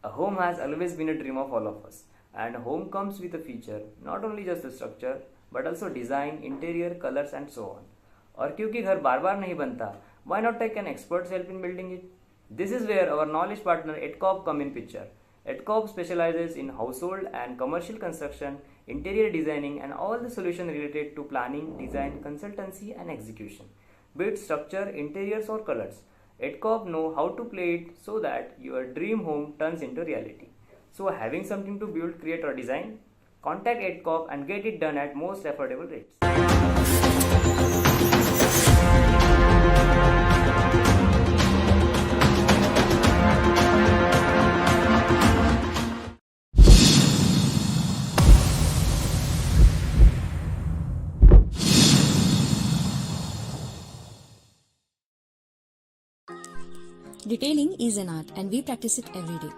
A home has always been a dream of all of us, and home comes with a feature, not only just the structure, but also design, interior, colors, and so on. और क्योंकि घर बार बार नहीं बनता, why not take an expert's help in building it? This is where our knowledge partner EdCorp come in picture. EdCorp specializes in household and commercial construction, interior designing, and all the solutions related to planning, design, consultancy, and execution. Be it structure, interiors, or colors, EdCorp know how to play it so that your dream home turns into reality. So, having something to build, create, or design? Contact EdCorp and get it done at most affordable rates. Detailing is an art and we practice it every day.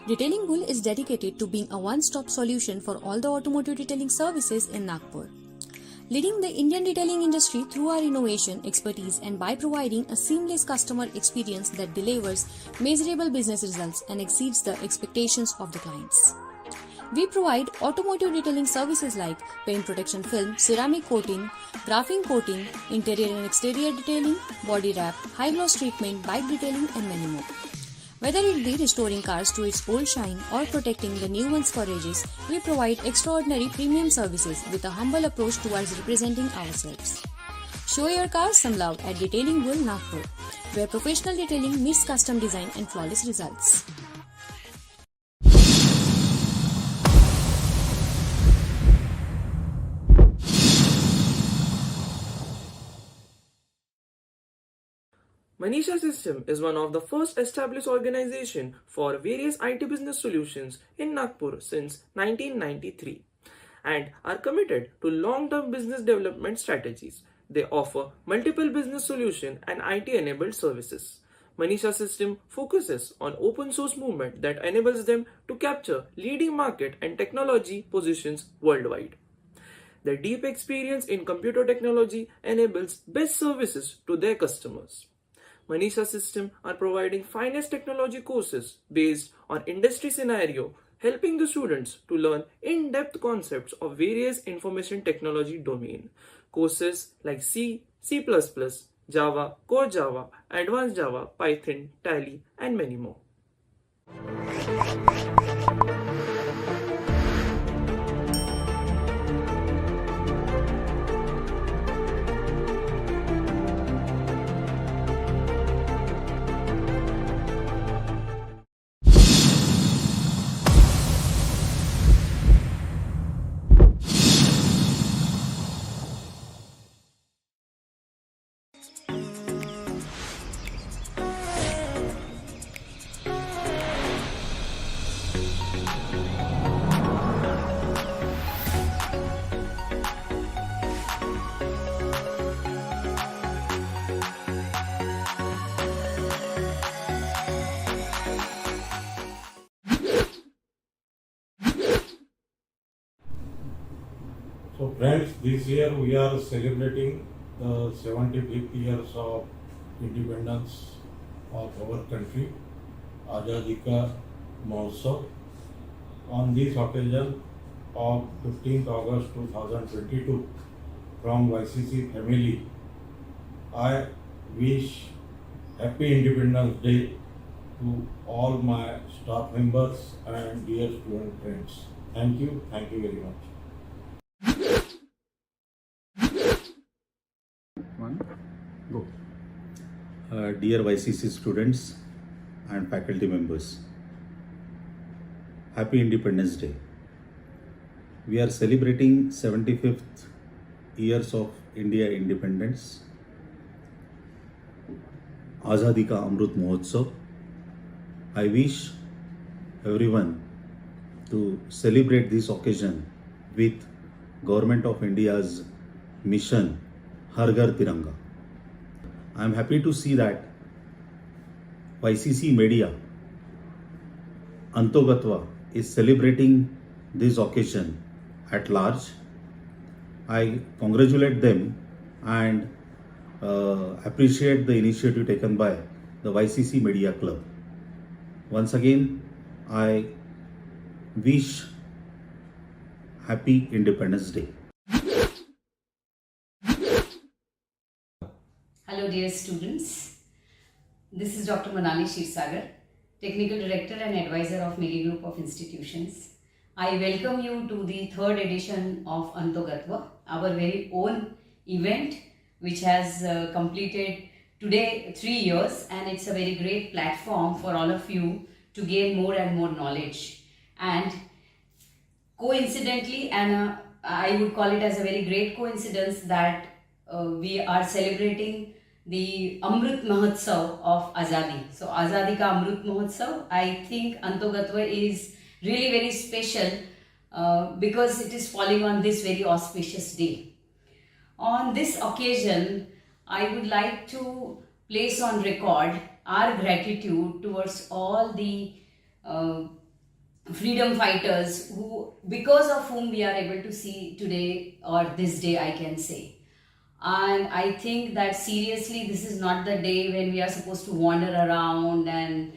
Detailing Bull is dedicated to being a one-stop solution for all the automotive detailing services in Nagpur. Leading the Indian detailing industry through our innovation, expertise and by providing a seamless customer experience that delivers measurable business results and exceeds the expectations of the clients. We provide automotive detailing services like paint protection film, ceramic coating, graphing coating, interior and exterior detailing, body wrap, high gloss treatment, bike detailing and many more. Whether it be restoring cars to its old shine or protecting the new ones for ages, we provide extraordinary premium services with a humble approach towards representing ourselves. Show your cars some love at Detailing Bull Nagpur, where professional detailing meets custom design and flawless results. Manisha System is one of the first established organization for various IT business solutions in Nagpur since 1993 and are committed to long-term business development strategies. They offer multiple business solution and IT-enabled services. Manisha System focuses on open source movement that enables them to capture leading market and technology positions worldwide. Their deep experience in computer technology enables best services to their customers. Manisha System are providing finest technology courses based on industry scenario, helping the students to learn in-depth concepts of various information technology domain. Courses like C, C++, Java, Core Java, Advanced Java, Python, Tally, and many more. So friends, this year we are celebrating the 75th years of independence of our country, Azadi Ka Mahotsav. On this occasion of 15th August 2022, from YCCE family, I wish Happy Independence Day to all my staff members and dear student friends. Thank you very much. Go. Dear YCC students and faculty members, Happy Independence Day. We are celebrating 75th years of India independence. Azadi Ka Amrit Mahotsav. I wish everyone to celebrate this occasion with Government of India's mission Har Ghar Tiranga. I am happy to see that YCCE Media, Antogatva, is celebrating this occasion at large. I congratulate them and appreciate the initiative taken by the YCCE Media Club. Once again, I wish Happy Independence Day. Hello dear students, this is Dr. Manali Shirsagar, Technical Director and Advisor of Media Group of Institutions. I welcome you to the third edition of Antogatva, our very own event which has completed today 3 years, and it's a very great platform for all of you to gain more and more knowledge. And coincidentally, and I would call it as a very great coincidence that we are celebrating the Amrit Mahotsav of Azadi. So Azadi ka Amrit Mahotsav, I think Antogatva is really very special because it is falling on this very auspicious day. On this occasion, I would like to place on record our gratitude towards all the freedom fighters who, because of whom we are able to see today or this day, I can say. And I think that seriously, this is not the day when we are supposed to wander around and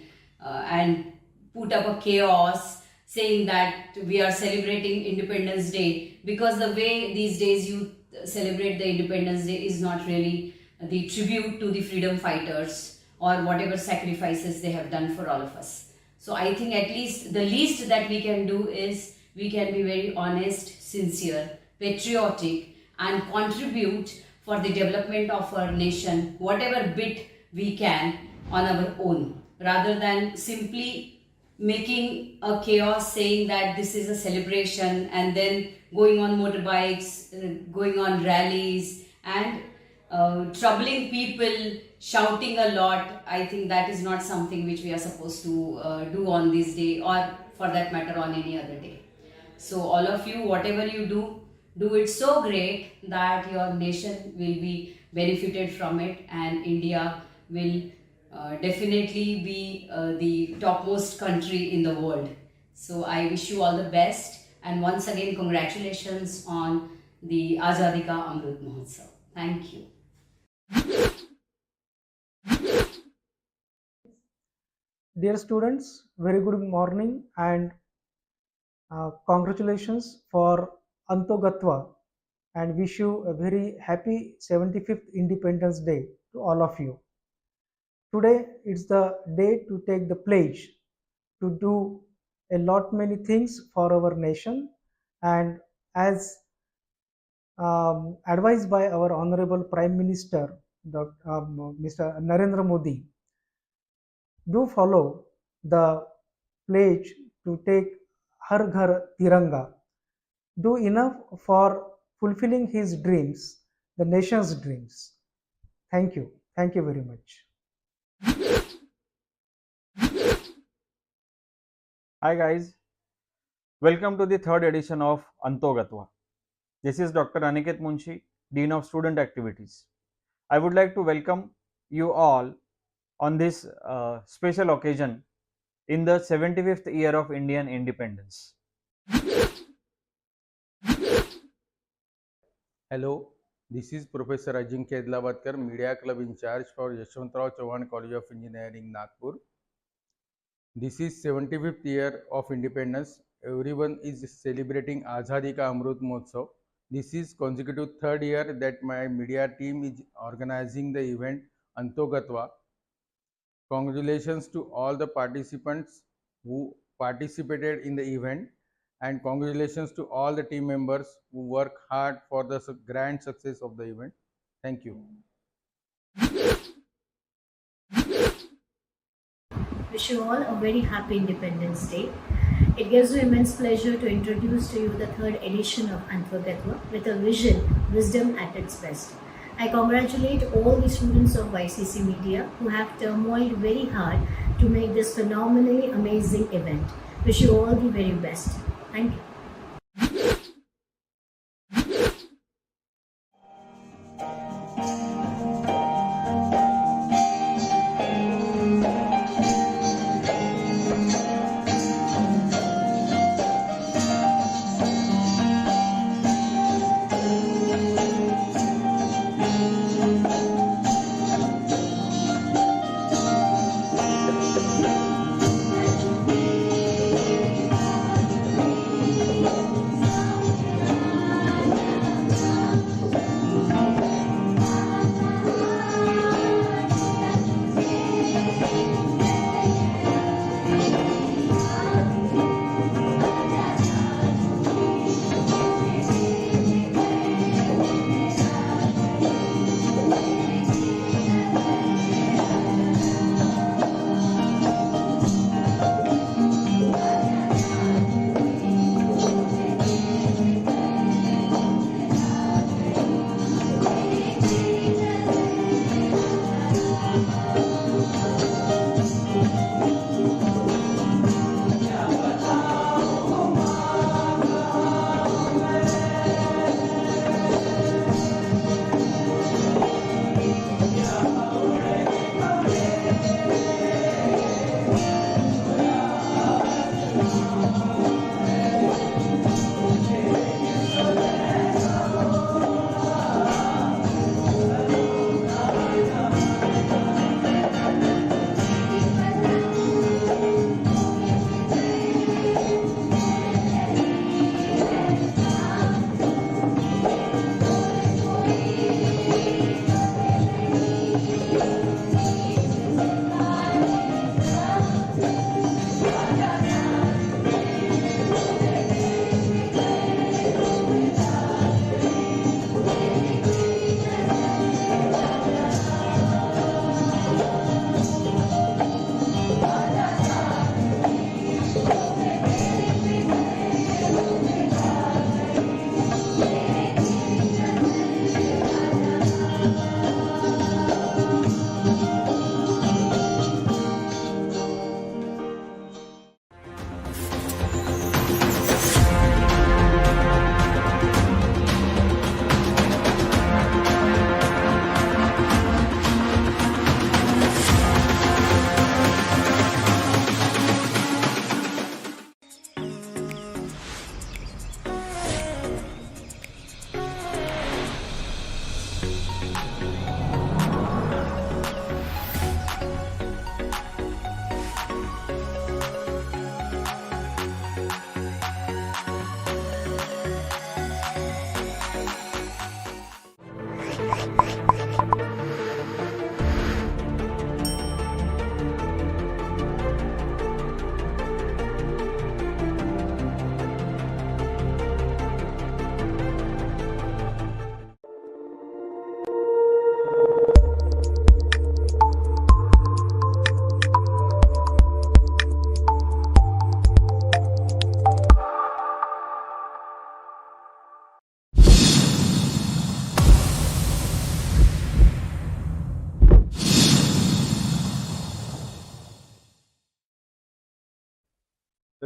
put up a chaos saying that we are celebrating Independence Day, because the way these days you celebrate the Independence Day is not really the tribute to the freedom fighters or whatever sacrifices they have done for all of us. So I think at least the least that we can do is we can be very honest, sincere, patriotic, and contribute for the development of our nation, whatever bit we can on our own, rather than simply making a chaos saying that this is a celebration and then going on motorbikes, going on rallies and troubling people, shouting a lot. I think that is not something which we are supposed to do on this day, or for that matter on any other day. So all of you, whatever you do it so great that your nation will be benefited from it, and India will definitely be the topmost country in the world. So I wish you all the best, and once again congratulations on the Azadi Ka Amrit Mahotsav. Thank you. Dear students, very good morning and congratulations for Antogatva, and wish you a very happy 75th Independence Day to all of you. Today it's the day to take the pledge to do a lot many things for our nation, and as advised by our Honorable Prime Minister, Mr. Narendra Modi, do follow the pledge to take Har Ghar Tiranga. Do enough for fulfilling his dreams, the nation's dreams. Thank you. Thank you very much. Hi guys, welcome to the third edition of Antogatva. This is Dr. Aniket Munshi, Dean of Student Activities. I would like to welcome you all on this special occasion in the 75th year of Indian independence. Hello, this is Professor Ajinkya Idlavatkar, Media Club in charge for Yashwantrao Chauhan College of Engineering, Nagpur. This is 75th year of independence. Everyone is celebrating Azadi Ka Amrit Mahotsav. This is consecutive third year that my media team is organizing the event Antogatva. Congratulations to all the participants who participated in the event, and congratulations to all the team members who work hard for the grand success of the event. Thank you. Wish you all a very happy Independence Day. It gives me immense pleasure to introduce to you the third edition of Antogatva with a vision, wisdom at its best. I congratulate all the students of YCCE Media who have toiled very hard to make this phenomenally amazing event. Wish you all the very best. Thank you.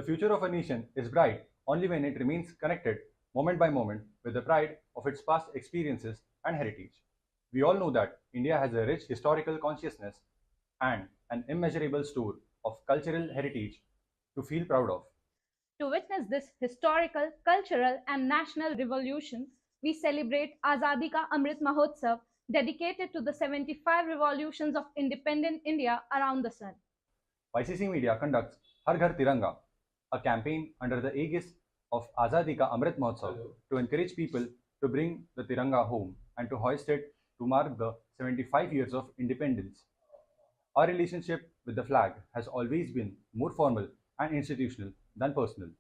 The future of a nation is bright only when it remains connected moment by moment with the pride of its past experiences and heritage. We all know that India has a rich historical consciousness and an immeasurable store of cultural heritage to feel proud of. To witness this historical, cultural, and national revolution, we celebrate Azadi Ka Amrit Mahotsav, dedicated to the 75 revolutions of independent India around the sun. YCCE Media conducts Har Ghar Tiranga, a campaign under the aegis of Azadi Ka Amrit Mahotsav to encourage people to bring the Tiranga home and to hoist it to mark the 75 years of independence. Our relationship with the flag has always been more formal and institutional than personal.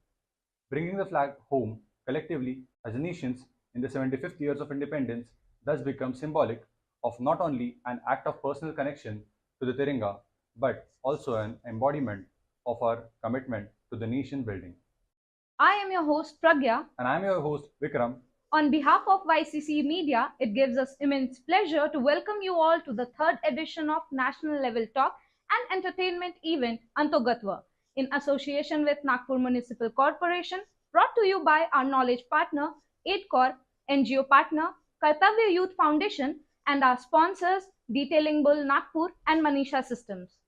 Bringing the flag home collectively as a nation's in the 75th years of independence thus becomes symbolic of not only an act of personal connection to the Tiranga but also an embodiment of our commitment to the nation building. I am your host Pragya. And I am your host Vikram. On behalf of YCCE Media, it gives us immense pleasure to welcome you all to the third edition of National Level Talk and Entertainment event Antogatva in association with Nagpur Municipal Corporation, brought to you by our knowledge partner, AidCorp, NGO partner, Kartavya Youth Foundation, and our sponsors, Detailing Bull Nagpur and Manisha Systems.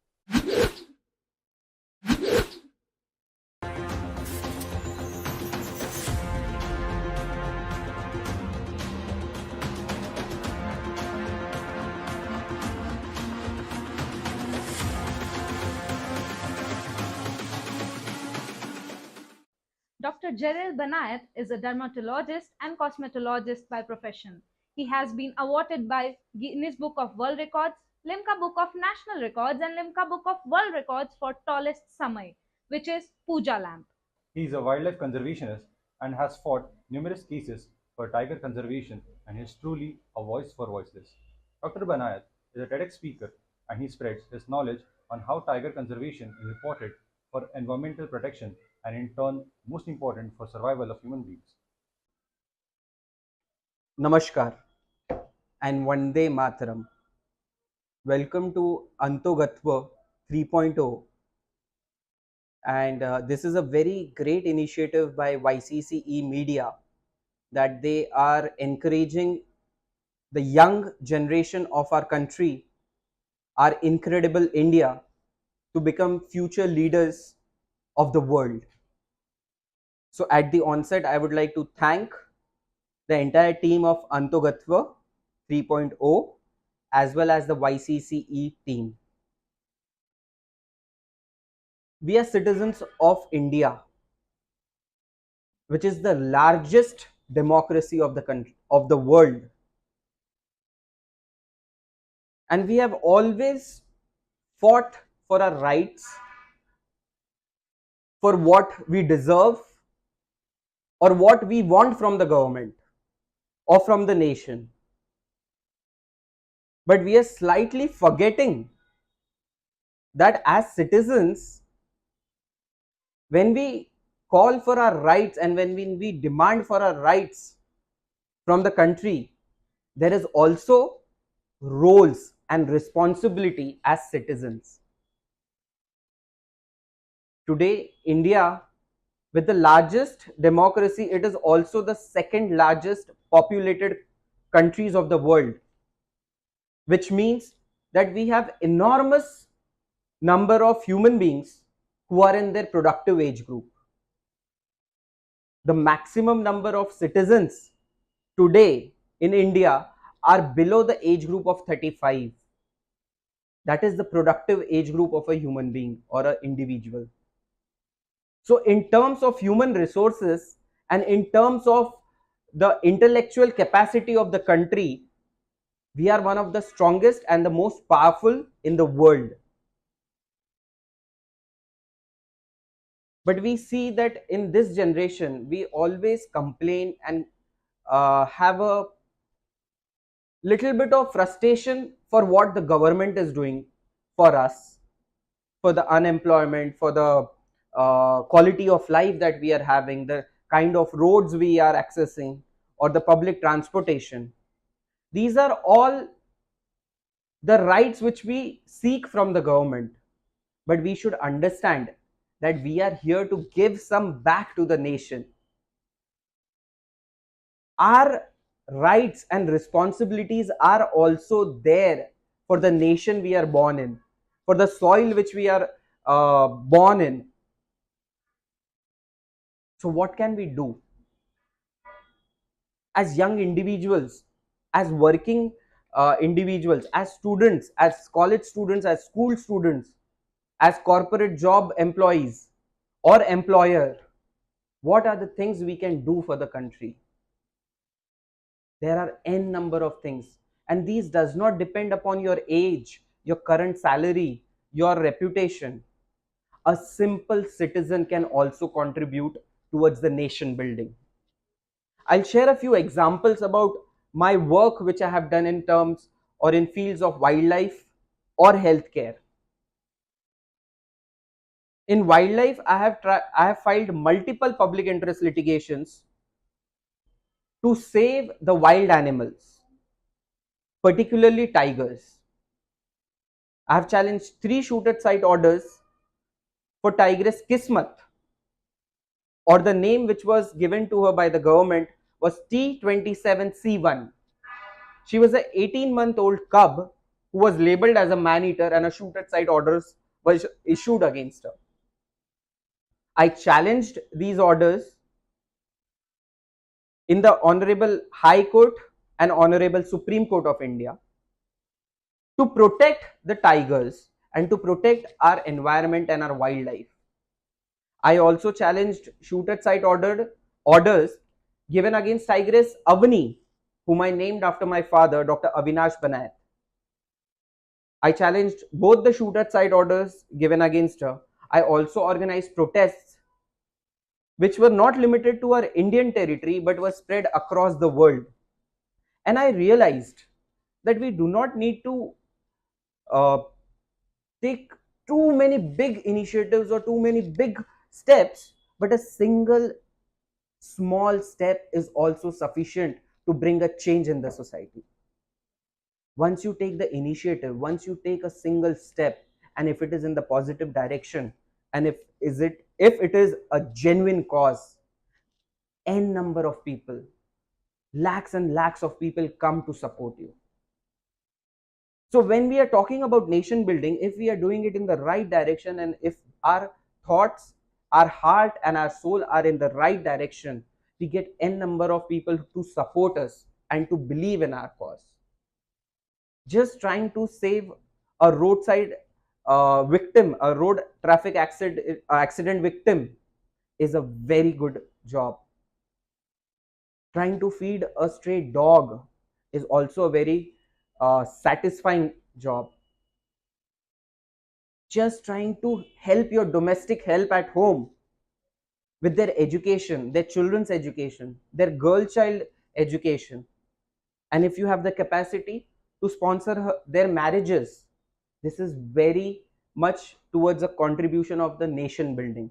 Dr. Jeril Banayat is a dermatologist and cosmetologist by profession. He has been awarded by Guinness Book of World Records, Limca Book of National Records, and Limca Book of World Records for tallest samai, which is puja lamp. He is a wildlife conservationist and has fought numerous cases for tiger conservation and is truly a voice for voiceless. Dr. Banayat is a TEDx speaker and he spreads his knowledge on how tiger conservation is important for environmental protection and in turn most important for survival of human beings. Namaskar and Vande Mataram. Welcome to Antogatva 3.0, and this is a very great initiative by YCCE Media that they are encouraging the young generation of our country, our incredible India, to become future leaders of the world. So at the onset, I would like to thank the entire team of Antogatva 3.0 as well as the YCCE team. We are citizens of India, which is the largest democracy of the country, of the world. And we have always fought for our rights, for what we deserve or what we want from the government or from the nation. But we are slightly forgetting that as citizens, when we call for our rights and when we demand for our rights from the country, there is also roles and responsibility as citizens. Today, India, with the largest democracy, it is also the second largest populated countries of the world, which means that we have enormous number of human beings who are in their productive age group. The maximum number of citizens today in India are below the age group of 35. That is the productive age group of a human being or an individual. So in terms of human resources and in terms of the intellectual capacity of the country, we are one of the strongest and the most powerful in the world. But we see that in this generation, we always complain and have a little bit of frustration for what the government is doing for us, for the unemployment, for the quality of life that we are having, the kind of roads we are accessing, or the public transportation. These are all the rights which we seek from the government. But we should understand that we are here to give some back to the nation. Our rights and responsibilities are also there for the nation we are born in, for the soil which we are born in. So what can we do as young individuals, as working individuals, as students, as college students, as school students, as corporate job employees or employer? What are the things we can do for the country? There are n number of things, and these does not depend upon your age, your current salary, your reputation. A simple citizen can also contribute towards the nation building. I'll share a few examples about my work which I have done in terms or in fields of wildlife or healthcare. In wildlife, I have filed multiple public interest litigations to save the wild animals, particularly tigers. I have challenged 3 shoot-at-sight orders for tigress Kismat, or the name which was given to her by the government was T27C1. She was an 18-month-old cub who was labeled as a man-eater, and a shoot-at-sight orders was issued against her. I challenged these orders in the Honorable High Court and Honorable Supreme Court of India to protect the tigers and to protect our environment and our wildlife. I also challenged shoot-at-sight orders given against tigress Avni, whom I named after my father, Dr. Avinash Banayat. I challenged both the shoot-at-sight orders given against her. I also organized protests which were not limited to our Indian territory but were spread across the world. And I realized that we do not need to take too many big initiatives or too many big steps, but a single small step is also sufficient to bring a change in the society. Once you take the initiative, once you take a single step, and if it is in the positive direction, and if it is a genuine cause, n number of people, lakhs and lakhs of people come to support you. So when we are talking about nation building, if we are doing it in the right direction, and if our thoughts, our heart and our soul are in the right direction, we get n number of people to support us and to believe in our cause. Just trying to save a roadside victim, a road traffic accident victim, is a very good job. Trying to feed a stray dog is also a very satisfying job. Just trying to help your domestic help at home with their education, their children's education, their girl child education, and if you have the capacity to sponsor their marriages, this is very much towards a contribution of the nation building,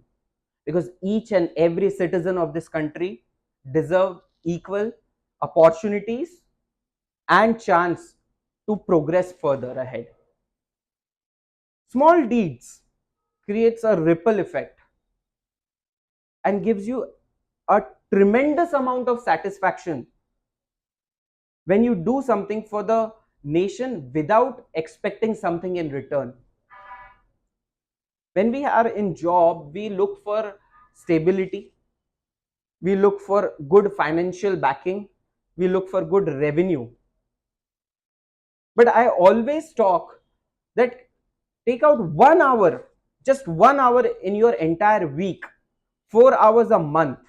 because each and every citizen of this country deserve equal opportunities and chance to progress further ahead. Small deeds creates a ripple effect and gives you a tremendous amount of satisfaction when you do something for the nation without expecting something in return. When we are in job, we look for stability, we look for good financial backing, we look for good revenue. But I always talk that take out 1 hour, just 1 hour in your entire week, 4 hours a month,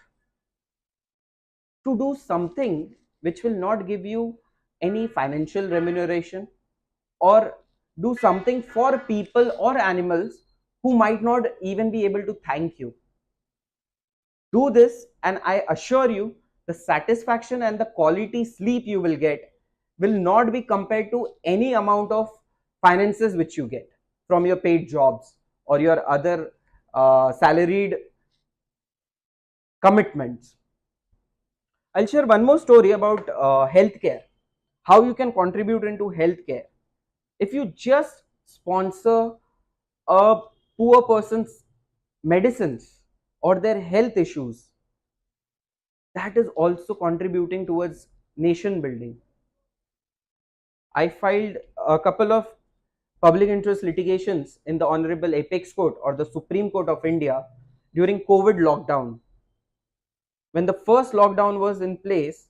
to do something which will not give you any financial remuneration, or do something for people or animals who might not even be able to thank you. Do this, and I assure you the satisfaction and the quality sleep you will get will not be compared to any amount of finances which you get from your paid jobs or your other salaried commitments. I'll share one more story about healthcare, how you can contribute into healthcare. If you just sponsor a poor person's medicines or their health issues, that is also contributing towards nation building. I filed a couple of public interest litigations in the Honorable Apex Court or the Supreme Court of India during COVID lockdown. When the first lockdown was in place,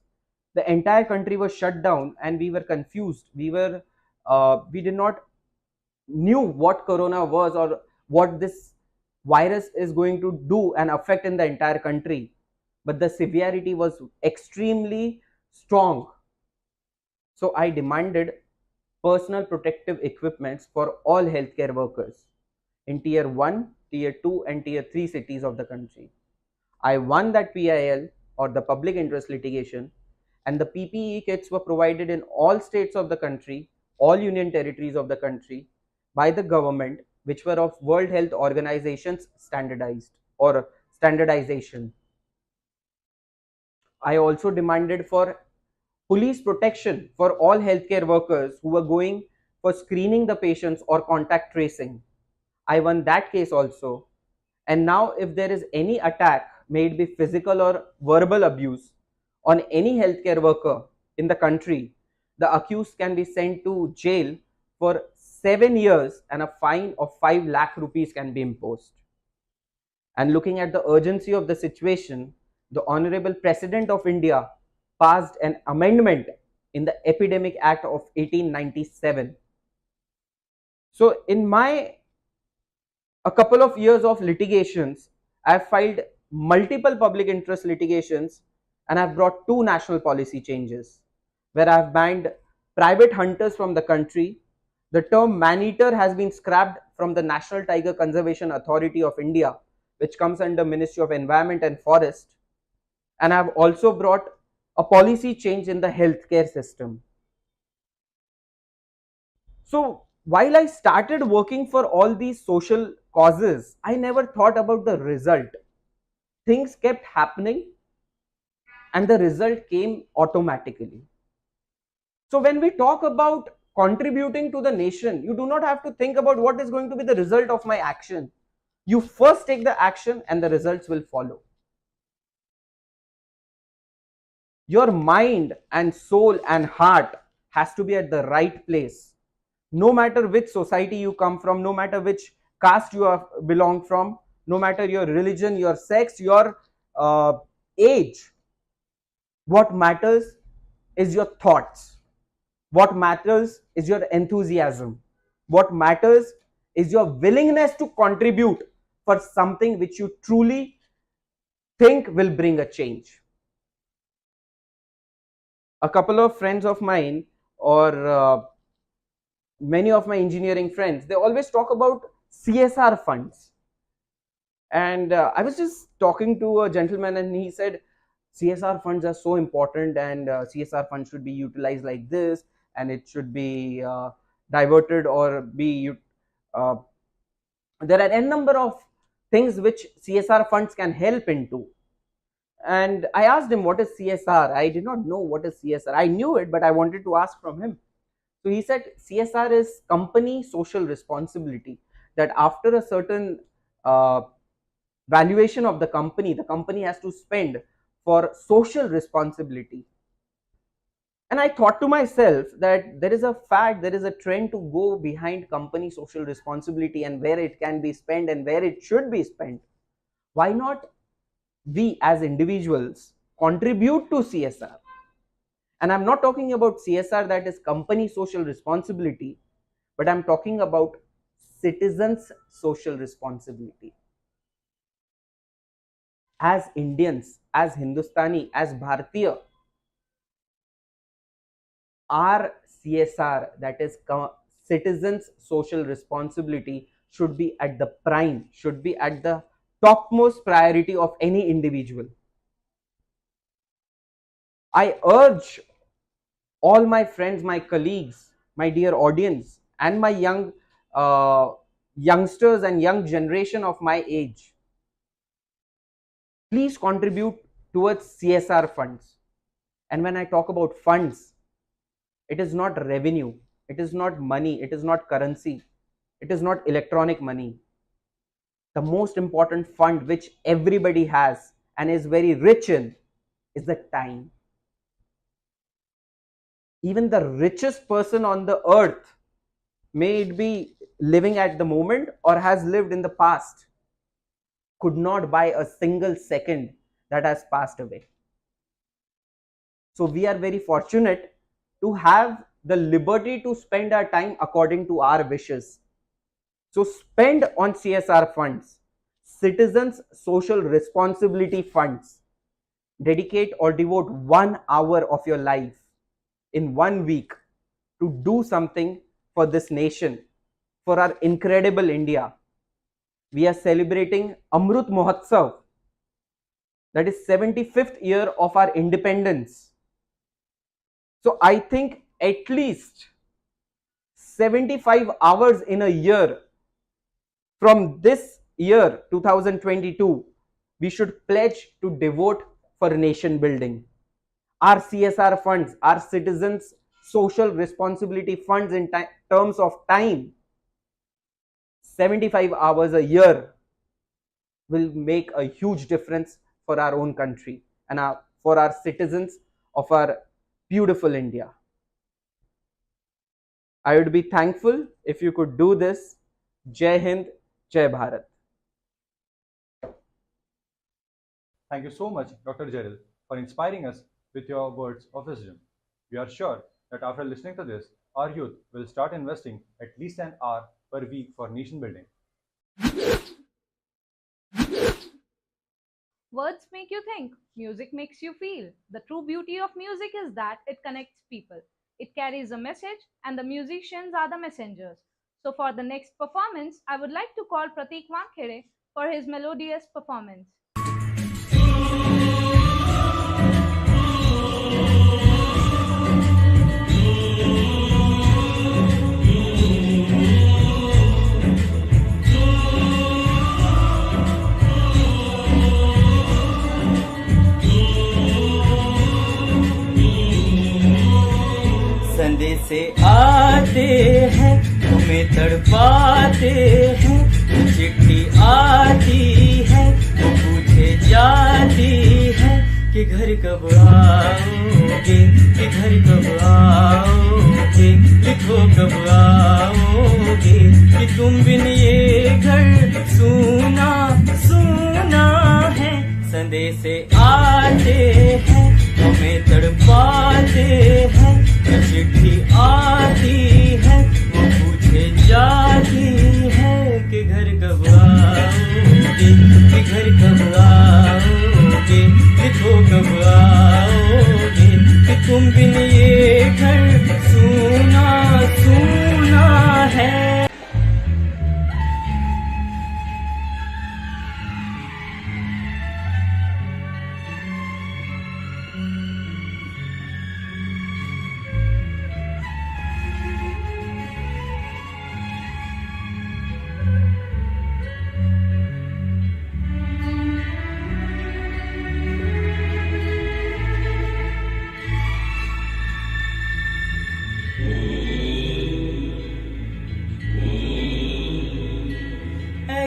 the entire country was shut down and we were confused. We did not knew what corona was or what this virus is going to do and affect in the entire country. But the severity was extremely strong. So I demanded personal protective equipments for all healthcare workers in tier 1, tier 2 and tier 3 cities of the country. I won that PIL or the public interest litigation, and the PPE kits were provided in all states of the country, all union territories of the country by the government, which were of World Health Organization's standardized or standardization. I also demanded for police protection for all healthcare workers who were going for screening the patients or contact tracing. I won that case also. And now if there is any attack, may it be physical or verbal abuse on any healthcare worker in the country, the accused can be sent to jail for 7 years and a fine of 5 lakh rupees can be imposed. And looking at the urgency of the situation, the Honorable President of India passed an amendment in the Epidemic Act of 1897. So in a couple of years of litigations, I have filed multiple public interest litigations and I have brought 2 national policy changes where I have banned private hunters from the country. The term man-eater has been scrapped from the National Tiger Conservation Authority of India, which comes under Ministry of Environment and Forest. And I have also brought a policy change in the healthcare system. So while I started working for all these social causes, I never thought about the result. Things kept happening and the result came automatically. So when we talk about contributing to the nation, you do not have to think about what is going to be the result of my action. You first take the action and the results will follow. Your mind and soul and heart has to be at the right place. No matter which society you come from, no matter which caste you belong from, no matter your religion, your sex, your age, what matters is your thoughts. What matters is your enthusiasm. What matters is your willingness to contribute for something which you truly think will bring a change. A couple of friends of mine or many of my engineering friends, they always talk about CSR funds. And I was just talking to a gentleman and he said, CSR funds are so important and CSR funds should be utilized like this and it should be diverted or be, there are n number of things which CSR funds can help into. And I asked him, what is CSR? I did not know what is CSR. I knew it, but I wanted to ask from him. So he said CSR is company social responsibility, that after a certain valuation of the company has to spend for social responsibility. And I thought to myself that there is a trend to go behind company social responsibility and where it can be spent and where it should be spent. Why not we as individuals contribute to CSR? And I'm not talking about CSR that is company social responsibility, but I'm talking about citizens' social responsibility. As Indians, as Hindustani, as Bharatiya, our CSR, that is citizens' social responsibility, should be at the prime, should be at the topmost priority of any individual. I urge all my friends, my colleagues, my dear audience, and my youngsters and young generation of my age, please contribute towards CSR funds. And when I talk about funds, it is not revenue, it is not money, it is not currency, it is not electronic money. the most important fund which everybody has and is very rich in is the time. Even the richest person on the earth, may it be living at the moment or has lived in the past, could not buy a single second that has passed away. So we are very fortunate to have the liberty to spend our time according to our wishes. So spend on CSR funds, citizens social responsibility funds. Dedicate or devote 1 hour of your life in 1 week to do something for this nation, for our incredible India. We are celebrating Amrut Mahotsav, that is 75th year of our independence. So I think at least 75 hours in a year from this year 2022, we should pledge to devote for nation building. Our CSR funds, our citizens' social responsibility funds in terms of time, 75 hours a year will make a huge difference for our own country and for our citizens of our beautiful India. I would be thankful if you could do this. Jai Hind, Jai Bharat. Thank you so much, Dr. Gerald, for inspiring us with your words of wisdom. We are sure that after listening to this, our youth will start investing at least an hour per week for nation building. Words make you think, music makes you feel. The true beauty of music is that it connects people. It carries a message and the musicians are the messengers. So for the next performance, I would like to call Pratik Wankhede for his melodious performance. संदेशे आते हैं तुम्हें तड़पाते हैं, चिट्ठी आती है वो पूछे जाती है कि घर कब आओगे, कि घर कब आओगे, लिखो कब आओगे, कि तुम बिन ये घर सूना सूना है। संदेशे आते हैं तुम्हें तड़पाते हैं, चिट्ठी आती है वो पूछे जाती है कि घर कब आओगे, कि घर कब आओगे, लिखो कब आओगे, कि तुम बिन ये घर सूना सूना है।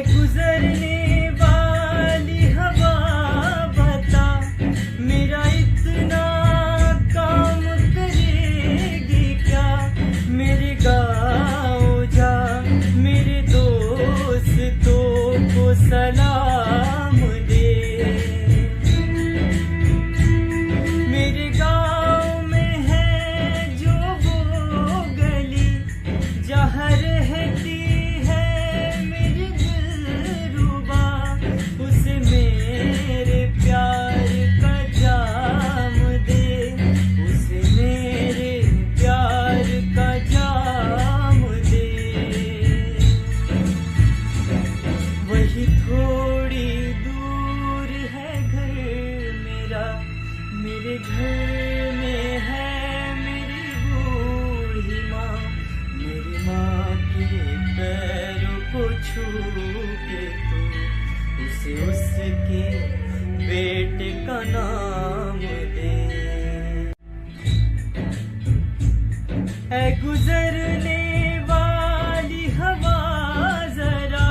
गुजरने वाली हवा बता, मेरा इतना काम करेगी क्या, मेरे गाँव जा मेरे दोस्तों को सलाम दे। मेरे गाँव में है जो वो गली जहाँ रहती उसके बेटे का नाम दे। है गुजरने वाली हवा जरा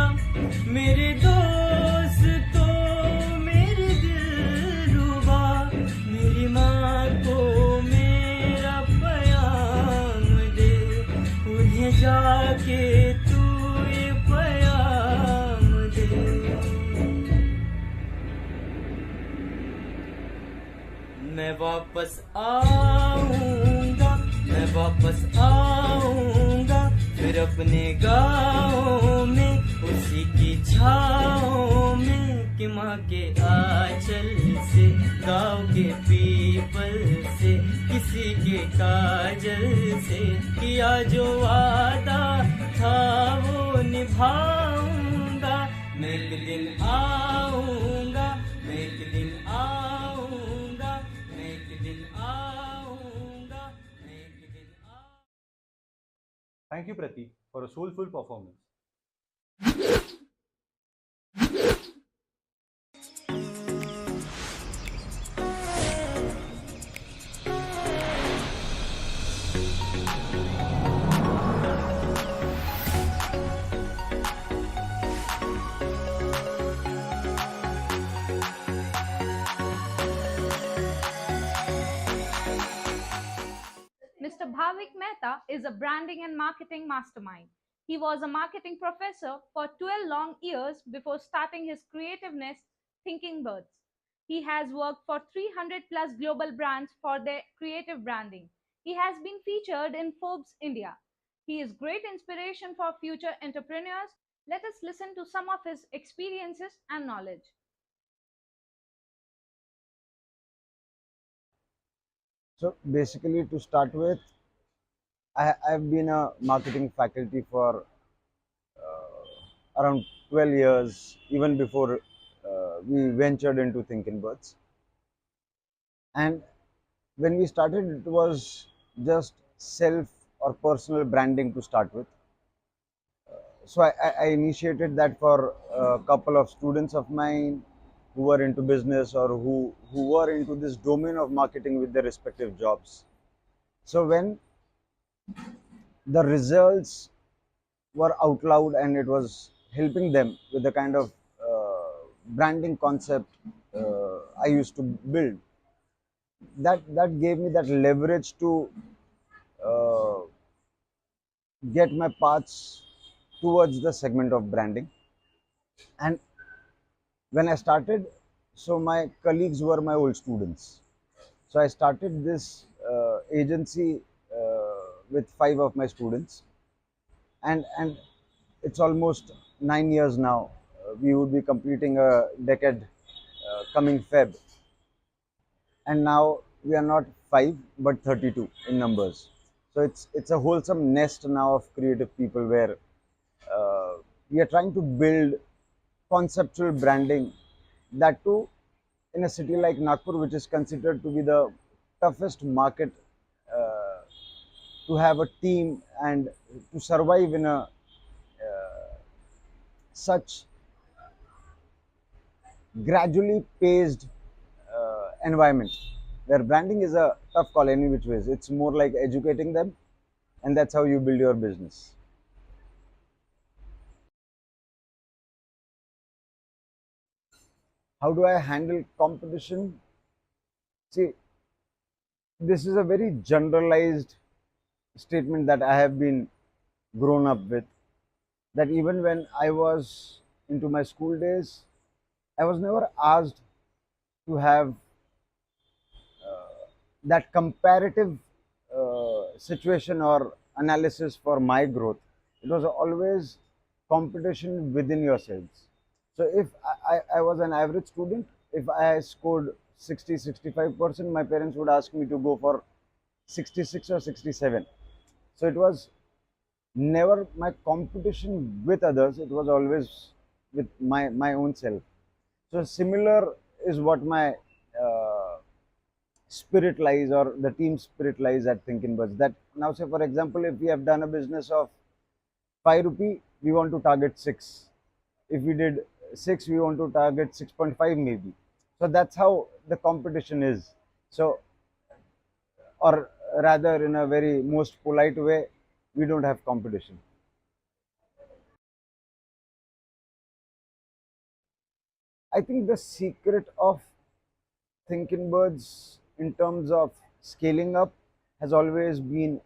मेरे दो वापस आऊंगा, मैं वापस आऊंगा, फिर अपने गाँव में उसी की छाँव में, कि माँ के आंचल से, गाँव के पीपल से, किसी के काजल से, किया जो वादा था वो निभाऊंगा। मैं एक दिन आऊंगा, मैं एक दिन आऊंगा, मैं एक दिन आऊंगा, मैं एक दिन आऊंगा। Thank you, Pratik, for a soulful performance. Mr. Bhavik Mehta is a branding and marketing mastermind. He was a marketing professor for 12 long years before starting his creativeness Thinking Birds. He has worked for 300 plus global brands for their creative branding. He has been featured in Forbes India. He is great inspiration for future entrepreneurs. Let us listen to some of his experiences and knowledge. So basically, to start with, I've been a marketing faculty for around 12 years, even before we ventured into Thinking Birds. And when we started, it was just self or personal branding to start with. So I initiated that for a couple of students of mine who were into business or who were into this domain of marketing with their respective jobs. So when the results were out loud and it was helping them with the kind of branding concept I used to build, that gave me that leverage to uh, get my paths towards the segment of branding. And when I started, so my colleagues were my old students. So I started this agency with 5 of my students, and it's almost 9 years now. We would be completing a decade coming Feb, and now we are not 5 but 32 in numbers. So it's a wholesome nest now of creative people where we are trying to build conceptual branding, that too in a city like Nagpur, which is considered to be the toughest market to have a team and to survive in a such gradually paced environment where branding is a tough call any which ways. It's more like educating them, and that's how you build your business. How do I handle competition? See, this is a very generalized statement that I have been grown up with, that even when I was into my school days, I was never asked to have that comparative situation or analysis for my growth. It was always competition within yourselves. So if I was an average student, if I scored 60-65%, my parents would ask me to go for 66 or 67. So it was never my competition with others, it was always with my own self. So similar is what my spirit lies, or the team spirit lies at Thinking Birds. That now, say for example, if we have done a business of 5 rupee, we want to target 6. If we did 6, we want to target 6.5 maybe. So that's how the competition is. So, or rather, in a very most polite way, we don't have competition. I think the secret of Thinking Birds in terms of scaling up has always been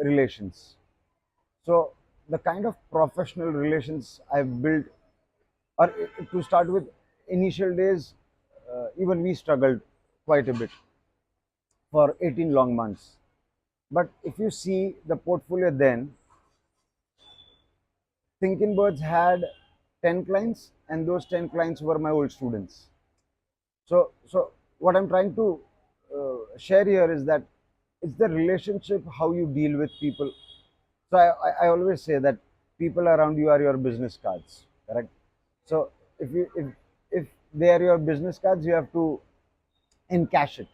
relations. So the kind of professional relations I've built, or to start with, initial days, even we struggled quite a bit. for 18 long months. But if you see the portfolio then, Thinking Birds had 10 clients, and those 10 clients were my old students. So what I'm trying to share here is that it's the relationship, how you deal with people. So I always say that people around you are your business cards, correct? So if they are your business cards, you have to encash it.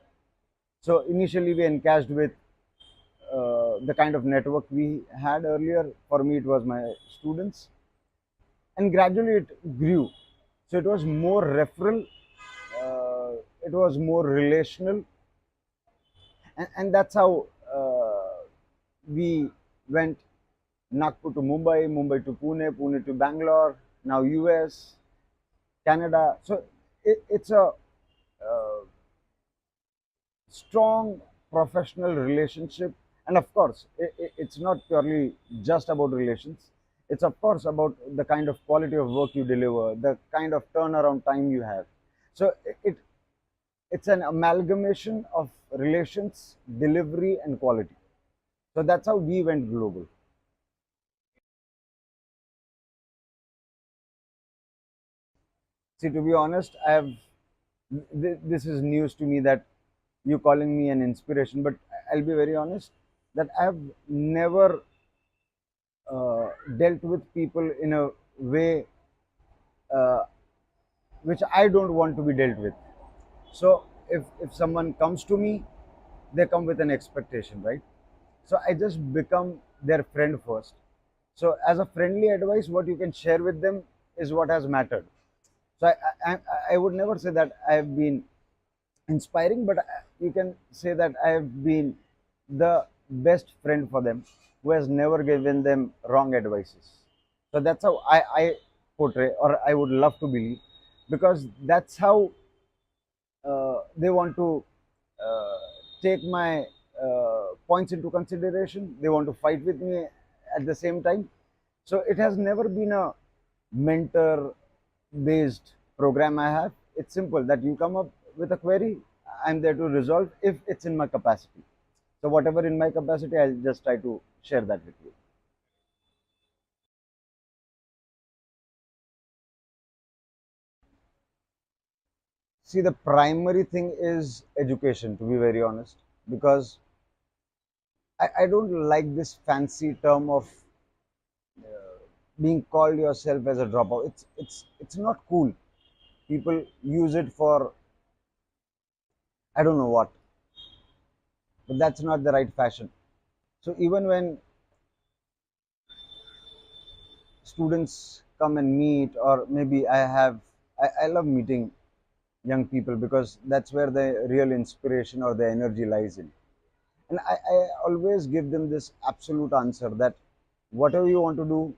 So initially we encashed with the kind of network we had earlier. For me, it was my students, and gradually it grew. So it was more referral, it was more relational, and that's how we went Nagpur to Mumbai, Mumbai to Pune, Pune to Bangalore, now US, Canada. So it's a strong professional relationship, and of course it's not purely just about relations. It's of course about the kind of quality of work you deliver, the kind of turnaround time you have. So it's an amalgamation of relations, delivery, and quality. So that's how we went global. See, to be honest, this is news to me that you calling me an inspiration, but I'll be very honest that I've never dealt with people in a way uh, which I don't want to be dealt with. So if someone comes to me, they come with an expectation, right? So I just become their friend first. So as a friendly advice, what you can share with them is what has mattered. So I would never say that I have been inspiring, but you can say that I have been the best friend for them who has never given them wrong advices. So that's how I portray, or I would love to believe, because that's how they want to uh, take my points into consideration. They want to fight with me at the same time. So it has never been a mentor based program I have. It's simple that you come up with a query, I'm there to resolve if it's in my capacity. So whatever in my capacity, I'll just try to share that with you. See, the primary thing is education, to be very honest, because I don't like this fancy term of being called yourself as a dropout. It's not cool. People use it for I don't know what, but that's not the right fashion. So even when students come and meet, or maybe I love meeting young people because that's where the real inspiration or the energy lies in. And I always give them this absolute answer that whatever you want to do,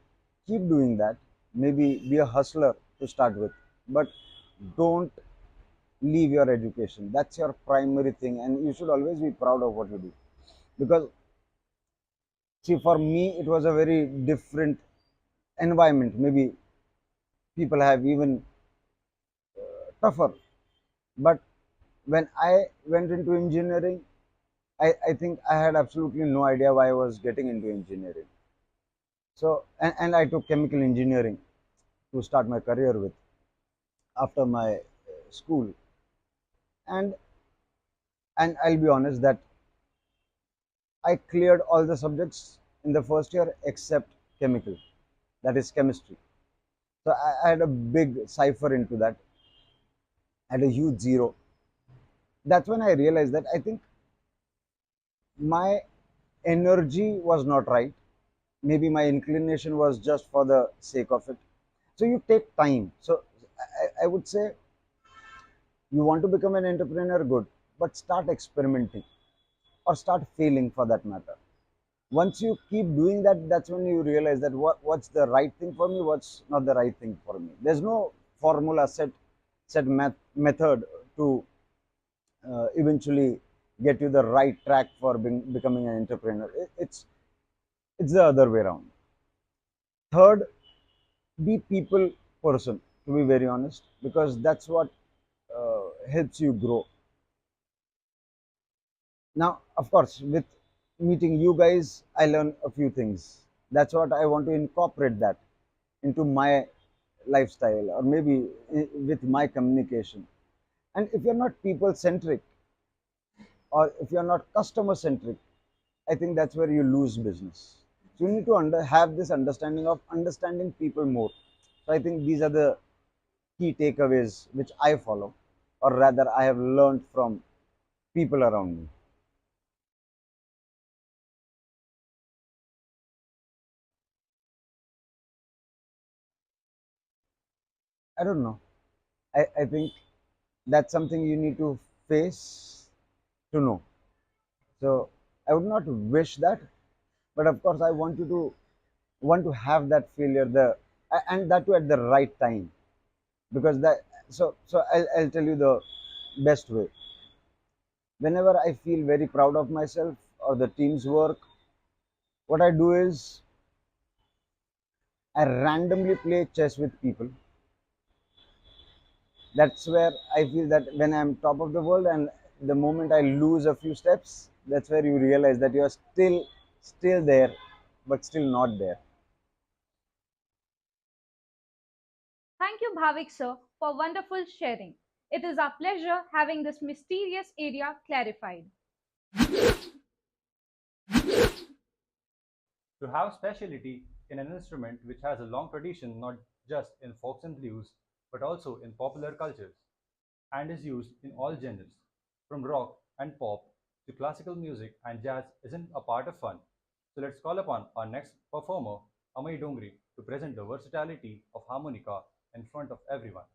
keep doing that. Maybe be a hustler to start with, but don't leave your education. That's your primary thing, and you should always be proud of what you do. Because, see, for me, it was a very different environment. Maybe people have even tougher. But when I went into engineering, I think I had absolutely no idea why I was getting into engineering. So, and I took chemical engineering to start my career with after my school. And I'll be honest that I cleared all the subjects in the first year except chemical, that is chemistry. So I had a big cipher into that, I had a huge zero. That's when I realized that I think my energy was not right. Maybe my inclination was just for the sake of it. So you take time. So I would say you want to become an entrepreneur, good, but start experimenting or start failing for that matter. Once you keep doing that, that's when you realize that what's the right thing for me, what's not the right thing for me. There's no formula method to eventually get you the right track for becoming an entrepreneur. It's the other way around. Third, be people person, to be very honest, because that's what helps you grow. Now, of course, with meeting you guys, I learn a few things. That's what I want to incorporate that into my lifestyle, or maybe with my communication. And if you're not people centric, or if you're not customer centric, I think that's where you lose business. So you need to have this understanding of understanding people more. So I think these are the key takeaways which I follow, or rather I have learned from people around me. I don't know. I think that's something you need to face to know. So I would not wish that, but of course I want to have that failure, and that too at the right time, because I'll tell you the best way. Whenever I feel very proud of myself or the team's work, what I do is I randomly play chess with people. That's where I feel that when I'm top of the world, and the moment I lose a few steps, that's where you realize that you're still there, but still not there. Thank you, Bhavik sir, for wonderful sharing. It is our pleasure having this mysterious area clarified. To have speciality in an instrument which has a long tradition not just in folks and blues but also in popular cultures and is used in all genres from rock and pop to classical music and jazz isn't a part of fun. So let's call upon our next performer, Amay Dongri, to present the versatility of harmonica in front of everyone.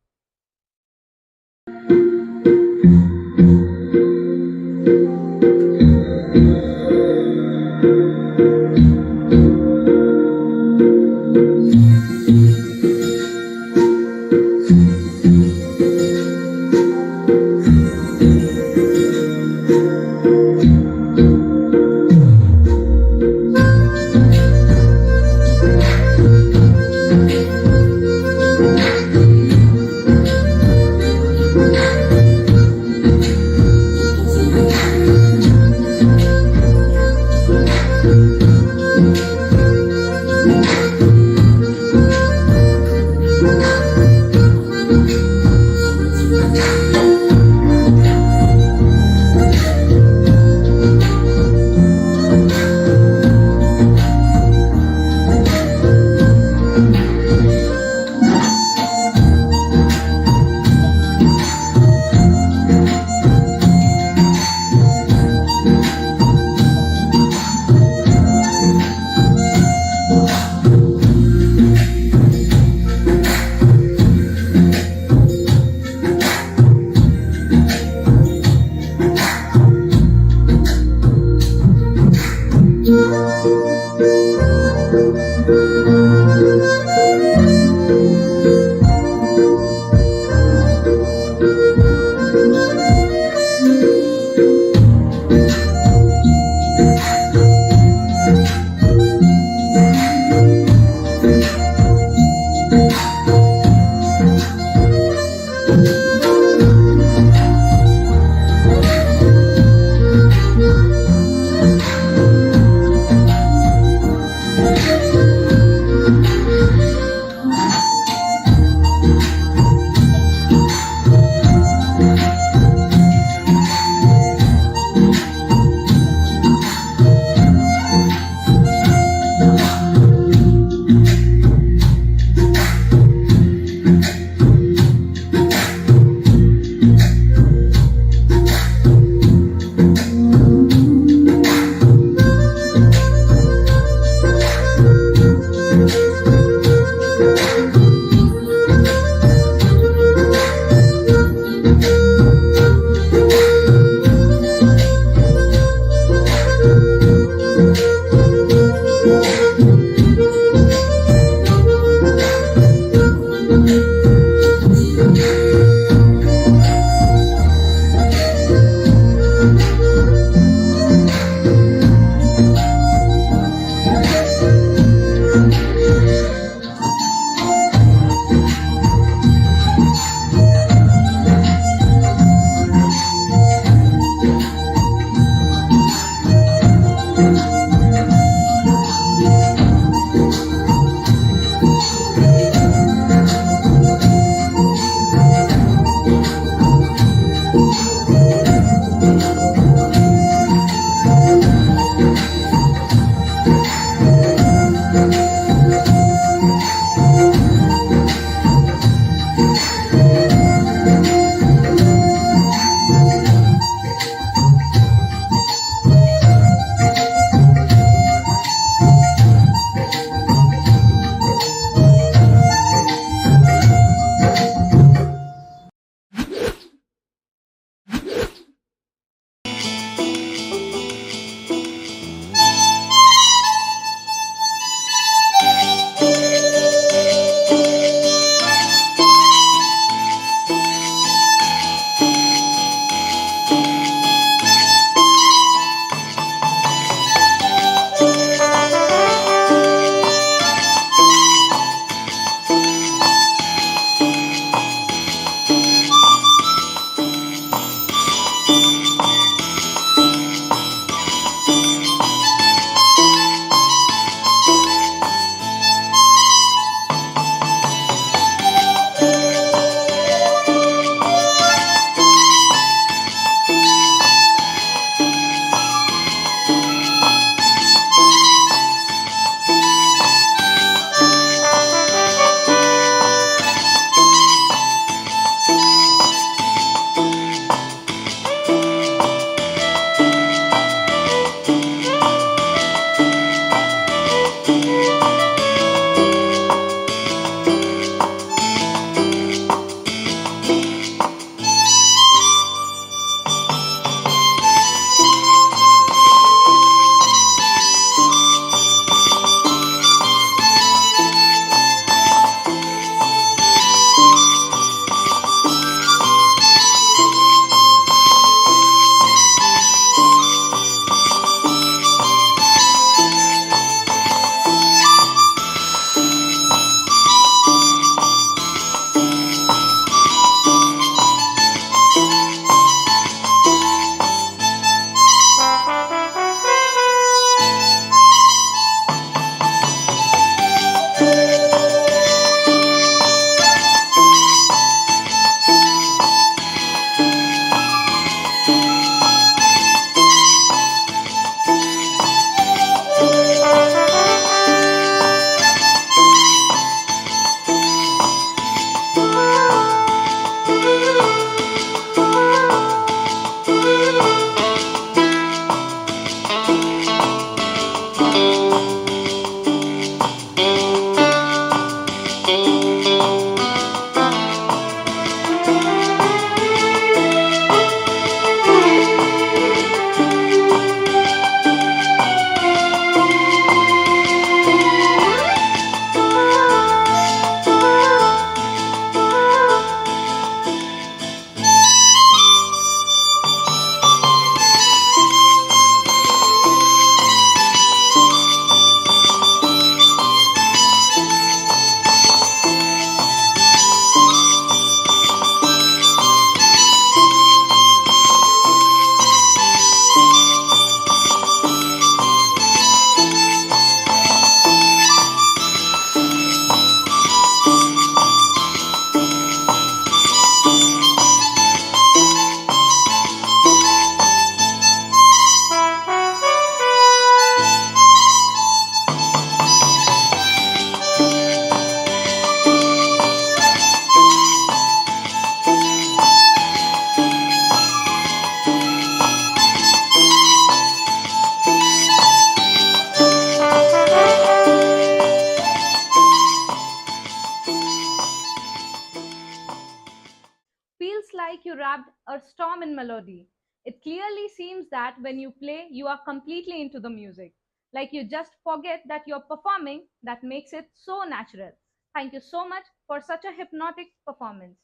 a storm in melody. It clearly seems that when you play, you are completely into the music. Like you just forget that you're performing, that makes it so natural. Thank you so much for such a hypnotic performance.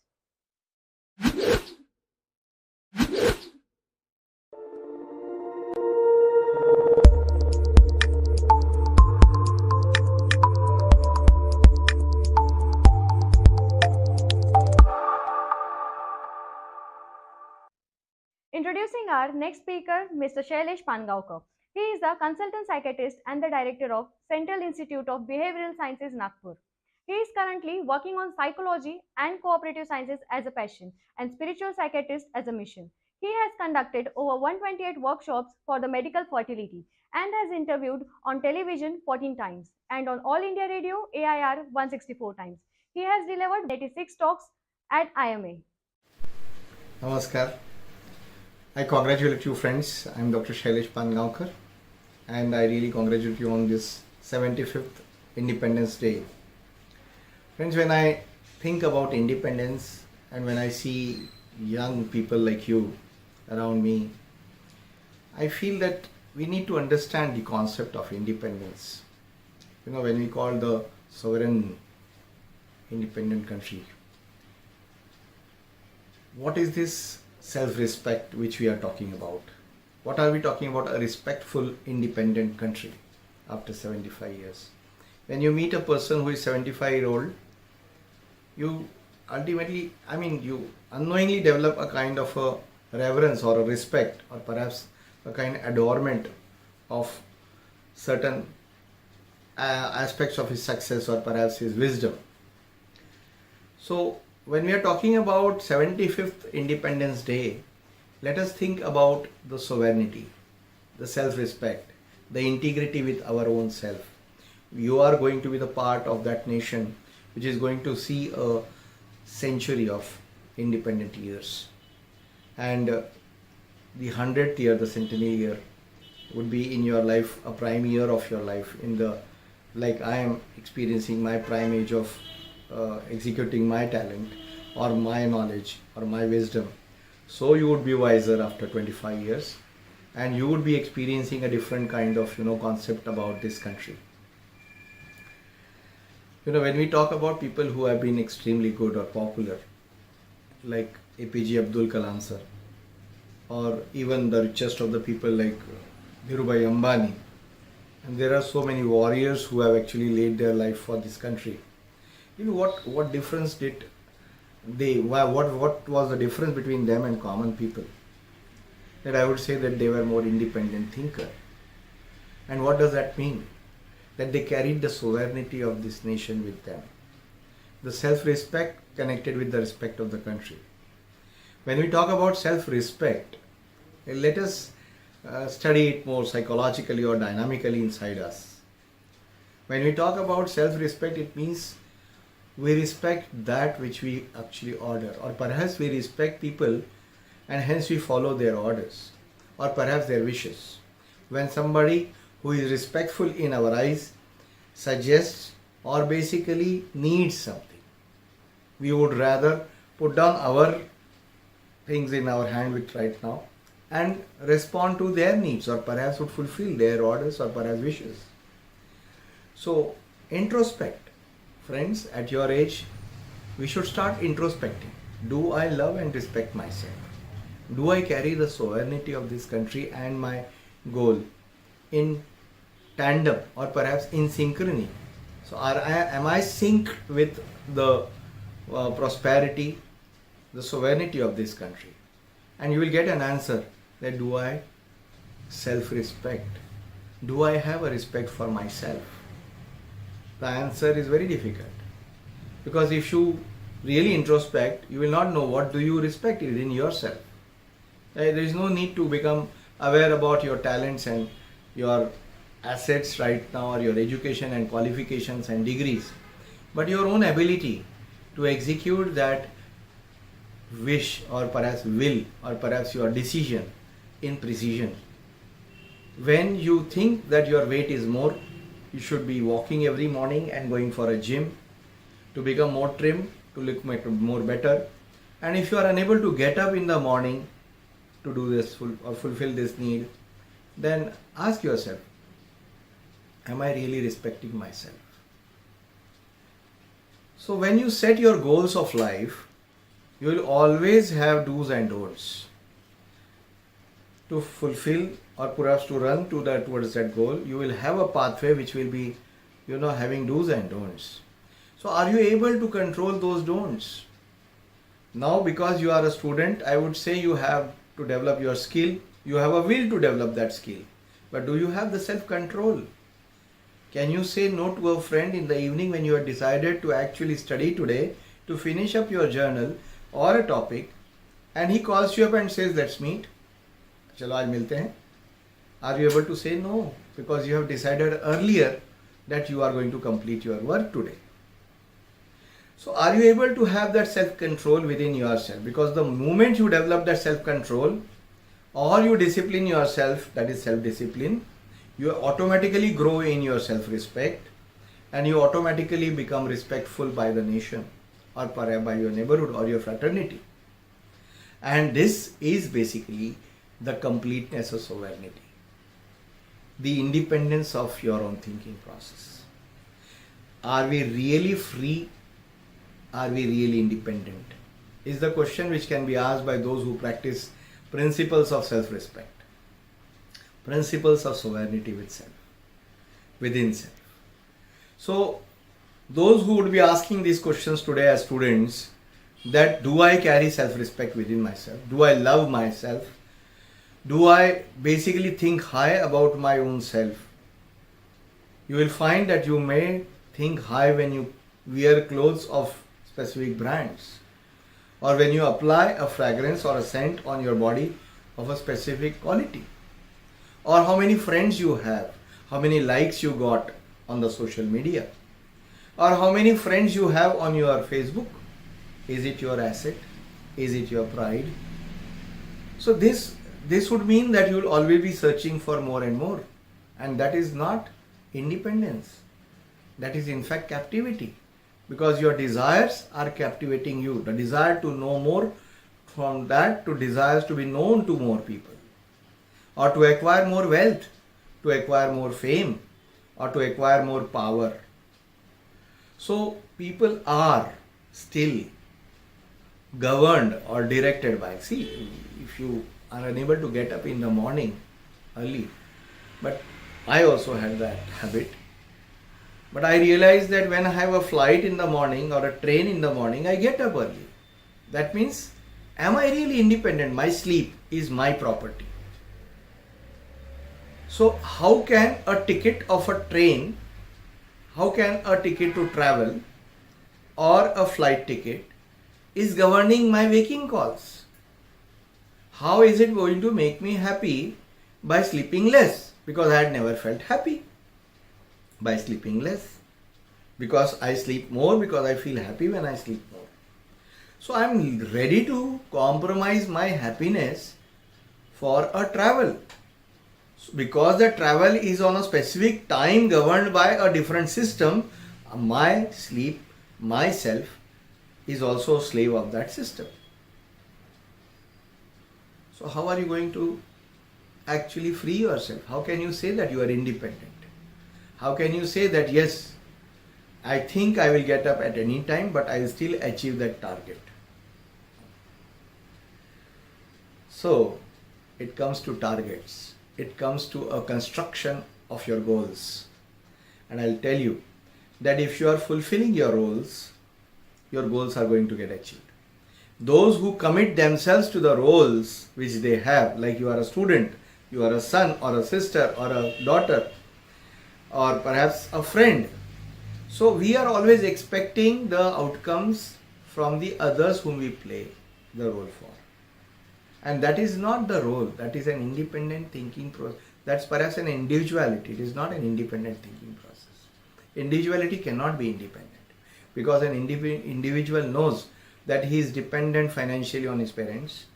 Introducing our next speaker, Mr. Shailesh Pangaonkar. He is a consultant psychiatrist and the director of Central Institute of Behavioral Sciences, Nagpur. He is currently working on psychology and cooperative sciences as a passion and spiritual psychiatrist as a mission. He has conducted over 128 workshops for the medical fertility and has interviewed on television 14 times and on All India Radio AIR 164 times. He has delivered 86 talks at IMA. Namaskar. I congratulate you friends. I am Dr. Shailesh Pangaonkar and I really congratulate you on this 75th Independence Day. Friends, when I think about independence and when I see young people like you around me, I feel that we need to understand the concept of independence. You know, when we call the sovereign independent country, what is this self-respect which we are talking about? What are we talking about? A respectful independent country after 75 years. When you meet a person who is 75-year-old, you ultimately, you unknowingly develop a kind of a reverence or a respect or perhaps a kind of adornment of certain aspects of his success or perhaps his wisdom. So when we are talking about 75th Independence Day, let us think about the sovereignty, the self-respect, the integrity with our own self. You are going to be the part of that nation which is going to see a century of independent years. And the 100th year, the centenary year, would be in your life a prime year of your life, like I am experiencing my prime age of executing my talent or my knowledge or my wisdom. So you would be wiser after 25 years and you would be experiencing a different kind of concept about this country. When we talk about people who have been extremely good or popular, like APJ Abdul Kalam sir, or even the richest of the people like Dhirubhai Ambani, and there are so many warriors who have actually laid their life for this country. What difference did they, what was the difference between them and common people? That I would say that they were more independent thinker. And what does that mean? That they carried the sovereignty of this nation with them. The self-respect connected with the respect of the country. When we talk about self-respect, let us study it more psychologically or dynamically inside us. When we talk about self-respect, it means we respect that which we actually order, or perhaps we respect people and hence we follow their orders, or perhaps their wishes. When somebody who is respectful in our eyes suggests or basically needs something, we would rather put down our things in our hand with right now and respond to their needs, or perhaps would fulfill their orders or perhaps wishes. So introspect. Friends, at your age, we should start introspecting. Do I love and respect myself? Do I carry the sovereignty of this country and my goal in tandem or perhaps in synchrony? So am I synced with the prosperity, the sovereignty of this country? And you will get an answer that do I self-respect? Do I have a respect for myself? The answer is very difficult, because if you really introspect, you will not know what do you respect within yourself. There is no need to become aware about your talents and your assets right now, or your education and qualifications and degrees, but your own ability to execute that wish or perhaps will or perhaps your decision in precision. When you think that your weight is more, you should be walking every morning and going for a gym to become more trim, to look more better, And if you are unable to get up in the morning to do this or fulfill this need, then ask yourself, am I really respecting myself? So when you set your goals of life, you will always have do's and don'ts. To fulfill or perhaps to run towards that goal, you will have a pathway which will be, having do's and don'ts. So are you able to control those don'ts? Now, because you are a student, I would say you have to develop your skill. You have a will to develop that skill. But do you have the self-control? Can you say no to a friend in the evening when you have decided to actually study today, to finish up your journal or a topic, and he calls you up and says, let's meet? Chalo, aaj milte hain. Are you able to say no? Because you have decided earlier that you are going to complete your work today. So are you able to have that self-control within yourself? Because the moment you develop that self-control or you discipline yourself, that is self-discipline, you automatically grow in your self-respect and you automatically become respectful by the nation or by your neighborhood or your fraternity. And this is basically the completeness of sovereignty, the independence of your own thinking process. Are we really free? Are we really independent? Is the question which can be asked by those who practice principles of self-respect, principles of sovereignty within self. So, those who would be asking these questions today as students, that do I carry self-respect within myself? Do I love myself? Do I basically think high about my own self? You will find that you may think high when you wear clothes of specific brands, or when you apply a fragrance or a scent on your body of a specific quality, or how many friends you have, how many likes you got on the social media, or how many friends you have on your Facebook. Is it your asset? Is it your pride? So this would mean that you will always be searching for more and more, and that is not independence. That is in fact captivity. Because your desires are captivating you. The desire to know more, from that to desires to be known to more people, or to acquire more wealth, to acquire more fame, or to acquire more power. So people are still governed or directed by, see, if you are unable to get up in the morning early, but I also had that habit. But I realize that when I have a flight in the morning or a train in the morning, I get up early. That means, am I really independent? My sleep is my property. So how can a ticket of a train, how can a ticket to travel or a flight ticket is governing my waking calls? How is it going to make me happy by sleeping less? Because I had never felt happy by sleeping less. Because I sleep more, because I feel happy when I sleep more. So I am ready to compromise my happiness for a travel. Because the travel is on a specific time governed by a different system, my sleep, myself is also a slave of that system. So how are you going to actually free yourself? How can you say that you are independent? How can you say that, yes, I think I will get up at any time, but I will still achieve that target? So, it comes to targets. It comes to a construction of your goals. And I'll tell you that if you are fulfilling your goals are going to get achieved. Those who commit themselves to the roles which they have, like you are a student, you are a son or a sister or a daughter, or perhaps a friend. So we are always expecting the outcomes from the others whom we play the role for. And that is not the role, that is an independent thinking process. That's perhaps an individuality, it is not an independent thinking process. Individuality cannot be independent because an individual knows that he is dependent financially on his parents.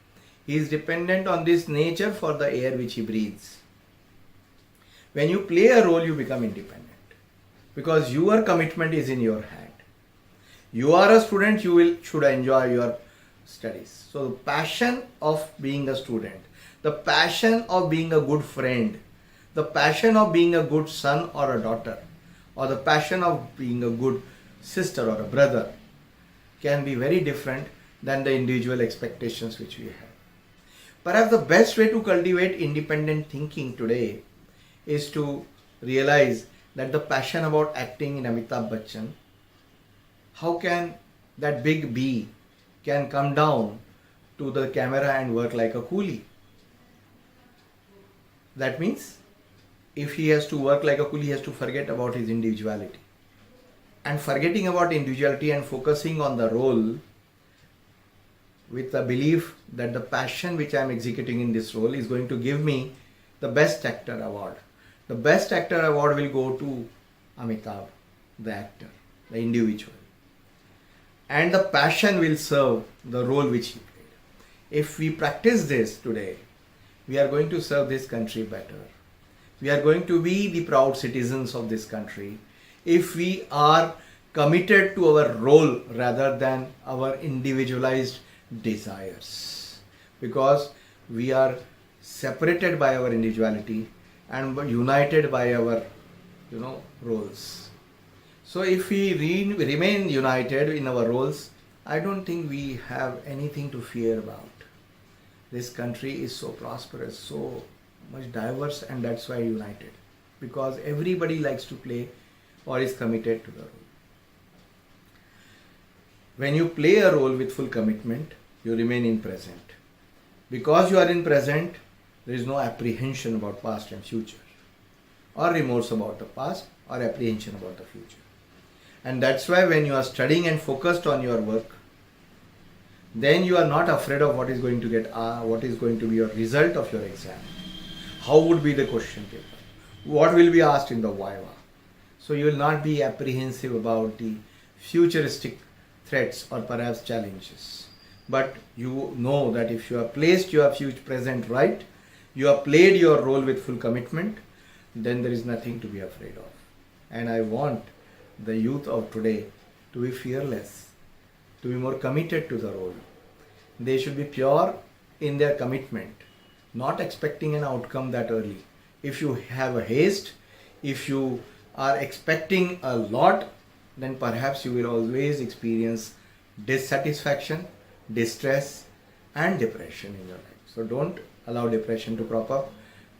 He is dependent on this nature for the air which he breathes. When you play a role, you become independent because your commitment is in your hand. You are a student, you should enjoy your studies. So the passion of being a student, the passion of being a good friend, the passion of being a good son or a daughter, or the passion of being a good sister or a brother can be very different than the individual expectations which we have. Perhaps the best way to cultivate independent thinking today is to realize that the passion about acting in Amitabh Bachchan, how can that big B can come down to the camera and work like a coolie? That means if he has to work like a coolie, he has to forget about his individuality. And forgetting about individuality and focusing on the role with the belief that the passion which I am executing in this role is going to give me the Best Actor award. The Best Actor award will go to Amitabh, the actor, the individual. And the passion will serve the role which he played. If we practice this today, we are going to serve this country better. We are going to be the proud citizens of this country if we are committed to our role rather than our individualized desires. Because we are separated by our individuality and united by our roles. So if we remain united in our roles, I don't think we have anything to fear about. This country is so prosperous, so much diverse, and that's why united. Because everybody likes to play or is committed to the role. When you play a role with full commitment, you remain in present. Because you are in present, there is no apprehension about past and future, or remorse about the past, or apprehension about the future. And that's why when you are studying and focused on your work, then you are not afraid of what is going to be your result of your exam. How would be the question paper? What will be asked in the Viva? So you will not be apprehensive about the futuristic threats or perhaps challenges. But you know that if you have placed your future present right, you have played your role with full commitment, then there is nothing to be afraid of. And I want the youth of today to be fearless, to be more committed to the role. They should be pure in their commitment, not expecting an outcome that early. If you have a haste, if you are expecting a lot, then perhaps you will always experience dissatisfaction, distress and depression in your life. So don't allow depression to crop up.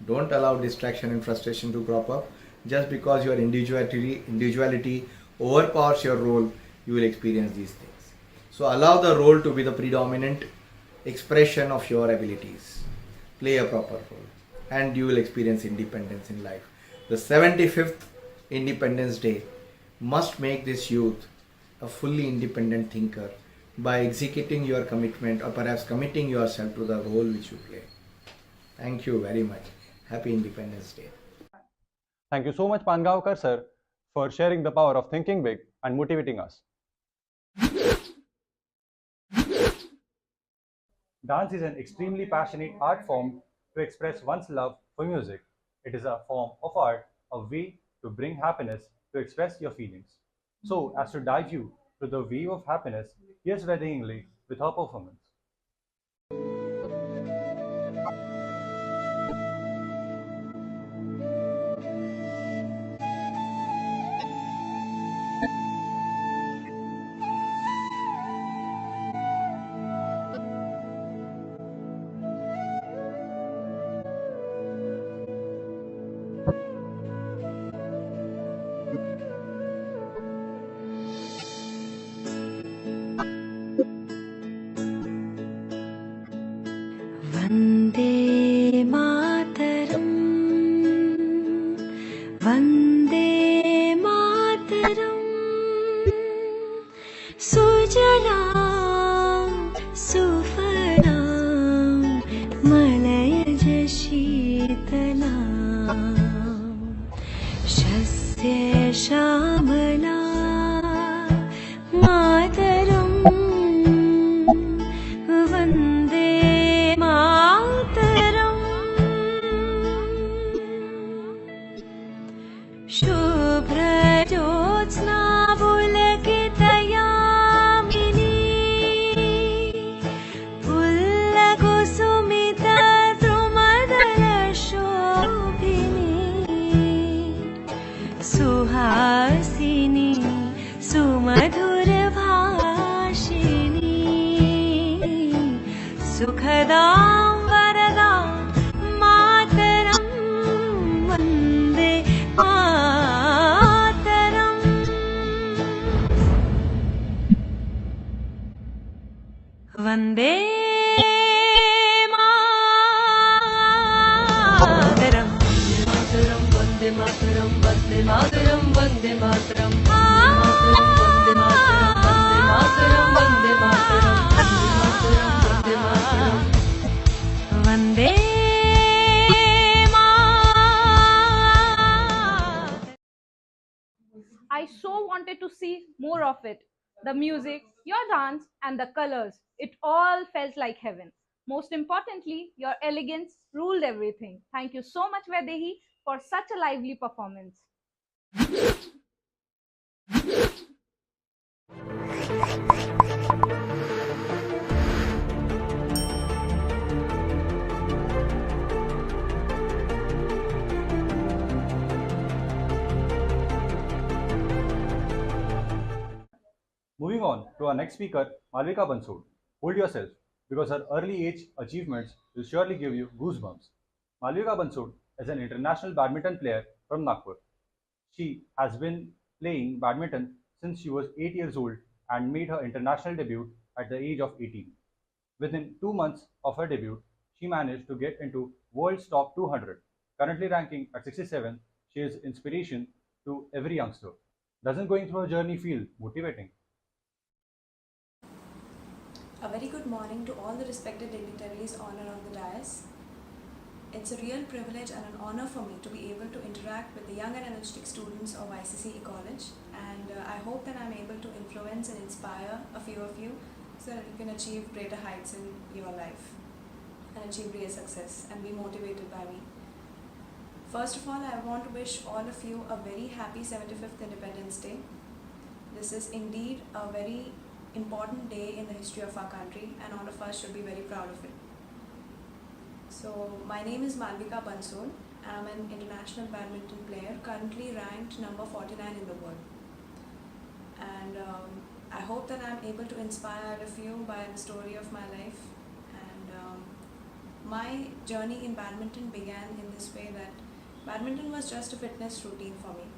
Don't allow distraction and frustration to crop up. Just because your individuality overpowers your role, you will experience these things. So allow the role to be the predominant expression of your abilities. Play a proper role and you will experience independence in life. The 75th Independence Day must make this youth a fully independent thinker by executing your commitment or perhaps committing yourself to the role which you play. Thank you very much. Happy Independence Day. Thank you so much, Pangavkar sir, for sharing the power of thinking big and motivating us. Dance is an extremely passionate art form to express one's love for music. It is a form of art, a way to bring happiness, to express your feelings. So, as to dive you to the wave of happiness, here's Wedding Ingley with her performance. Vande Mataram Vande Mataram सुजलां सुफलां मलयज शीतलां शस्य श्यामला मातरम् वन्दे शुभ्रज्योत्स्ना पुलकितयामिनी जगदां वरदां मातरं वन्दे मातरम् वन्दे मातरम् वन्दे मातरम् वन्दे मातरम् वन्दे मातरम् वन्दे मातरम् वन्दे मातरम् वन्दे मातरम् वन्दे I so wanted to see more of it. The music, your dance, and the colors. It all felt like heaven. Most importantly, your elegance ruled everything. Thank you so much, Vedehi, for such a lively performance. Moving on to our next speaker, Malvika Bansod. Hold yourself, because her early age achievements will surely give you goosebumps. Malvika Bansod is an international badminton player from Nagpur. She has been playing badminton since she was 8 years old and made her international debut at the age of 18. Within 2 months of her debut, she managed to get into world's top 200. Currently ranking at 67, she is inspiration to every youngster. Doesn't going through her journey feel motivating? A very good morning to all the respected dignitaries on and on the dais. It's a real privilege and an honor for me to be able to interact with the young and energetic students of YCCE College, and I hope that I'm able to influence and inspire a few of you so that you can achieve greater heights in your life and achieve real success and be motivated by me. First of all, I want to wish all of you a very happy 75th Independence Day. This is indeed a very important day in the history of our country, and all of us should be very proud of it. So, my name is Malvika Bansod. I'm an international badminton player, currently ranked number 49 in the world. And I hope that I'm able to inspire all of you by the story of my life. And my journey in badminton began in this way, that badminton was just a fitness routine for me.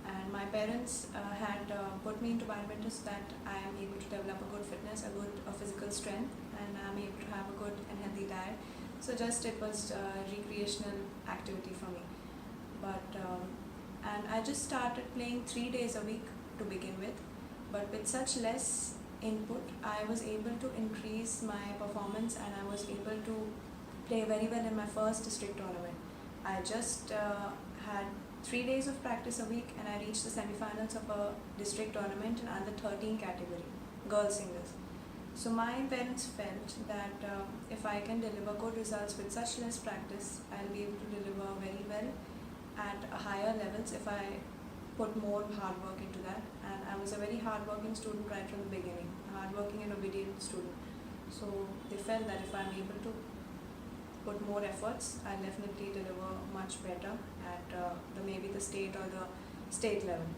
And my parents had put me into badminton so that I am able to develop a good fitness, a good physical strength, and I'm able to have a good and healthy diet. So just it was a recreational activity for me. But and I just started playing 3 days a week to begin with. But with such less input, I was able to increase my performance, and I was able to play very well in my first district tournament. I just had 3 days of practice a week, and I reached the semi-finals of a district tournament in under 13 category, girls singles. So my parents felt that if I can deliver good results with such less practice, I'll be able to deliver very well at a higher levels if I put more hard work into that. And I was a very hard-working student right from the beginning, a hard-working and obedient student. So they felt that if I'm able to put more efforts, I'll definitely deliver much better at maybe the state or the state level.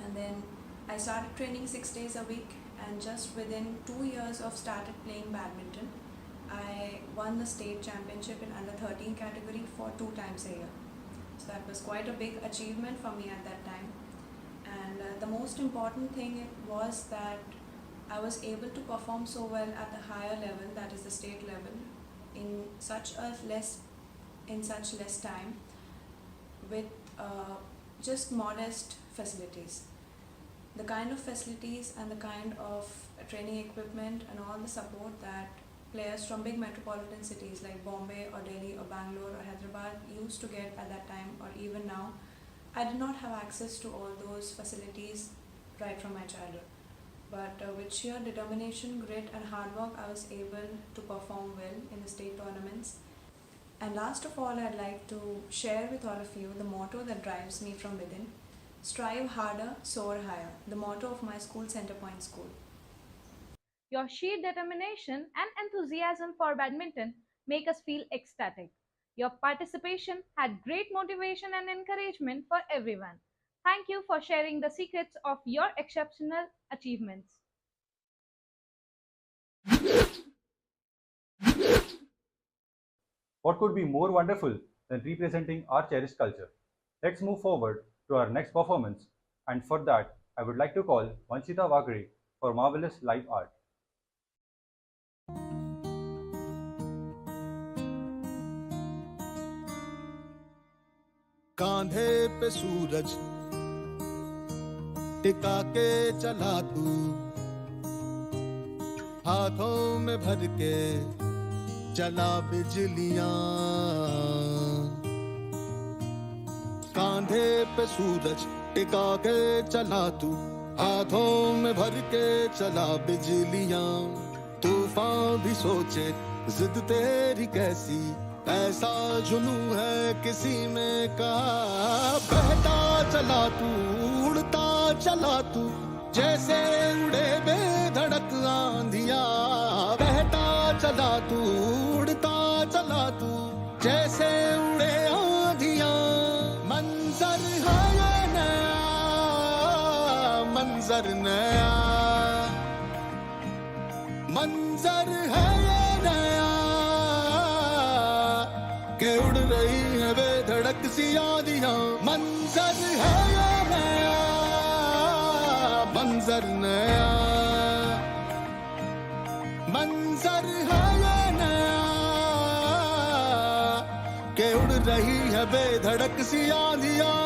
And then I started training 6 days a week, and just within 2 years of started playing badminton, I won the state championship in under 13 category for 2 times a year. So that was quite a big achievement for me at that time. And the most important thing was that I was able to perform so well at the higher level, that is the state level, in such less time, with just modest facilities. The kind of facilities and the kind of training equipment and all the support that players from big metropolitan cities like Bombay or Delhi or Bangalore or Hyderabad used to get at that time, or even now, I did not have access to all those facilities right from my childhood. But with sheer determination, grit and hard work, I was able to perform well in the state tournaments. And last of all, I'd like to share with all of you the motto that drives me from within. Strive harder, soar higher. The motto of my school, Centerpoint School. Your sheer determination and enthusiasm for badminton make us feel ecstatic. Your participation had great motivation and encouragement for everyone. Thank you for sharing the secrets of your exceptional achievements. What could be more wonderful than representing our cherished culture? Let's move forward to our next performance, and for that, I would like to call Vanshita Vagre for marvelous live art. कांधे पे सूरज टिका के चला तू, हाथों में भर के चला बिजलियां। कांधे पे सूरज टिका के चला तू, हाथों में भर के चला बिजलियां। तूफान भी सोचे जिद तेरी कैसी, ऐसा जुनू है किसी में कहा। बहता चला तू, उड़ता चला तू, जैसे उड़े बेधड़क आंधियां। बहता चला तू, उड़ता चला तू, जैसे उड़े आंधियां। मंजर है ये नया, मंजर नया, मंजर है ये नया, के उड़ रही है बेधड़क सी आंधियां। मंजर है ये नया, मंजर नया, मंजर है ये नया, के उड़ रही है बेधड़क सी आंधियां।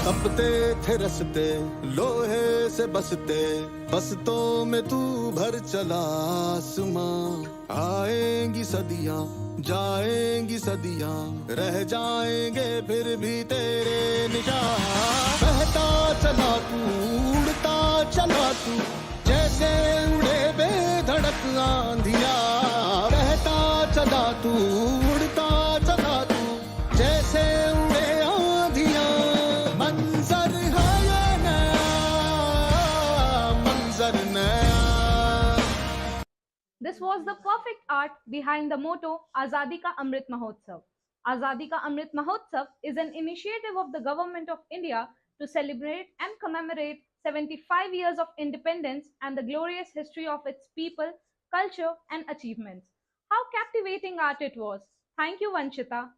तपते थे रस्ते लोहे से बसते, बसतों में तू भर चला आसमां। आएंगी सदियां, जाएंगी सदियां, रह जाएंगे फिर भी तेरे निशान। बहता चला तू, उड़ता चला तू, जैसे उड़े बेधड़क आंधियां। बहता चला तू, उड़ता चला तू, जैसे उड़े आंधियां। मंजर है ये नया, मंजर नया। This was the perfect art behind the motto Azadi Ka Amrit Mahotsav. Azadi Ka Amrit Mahotsav is an initiative of the Government of India to celebrate and commemorate 75 years of independence and the glorious history of its people, culture, and achievements. How captivating art it was. Thank you, Vanshita.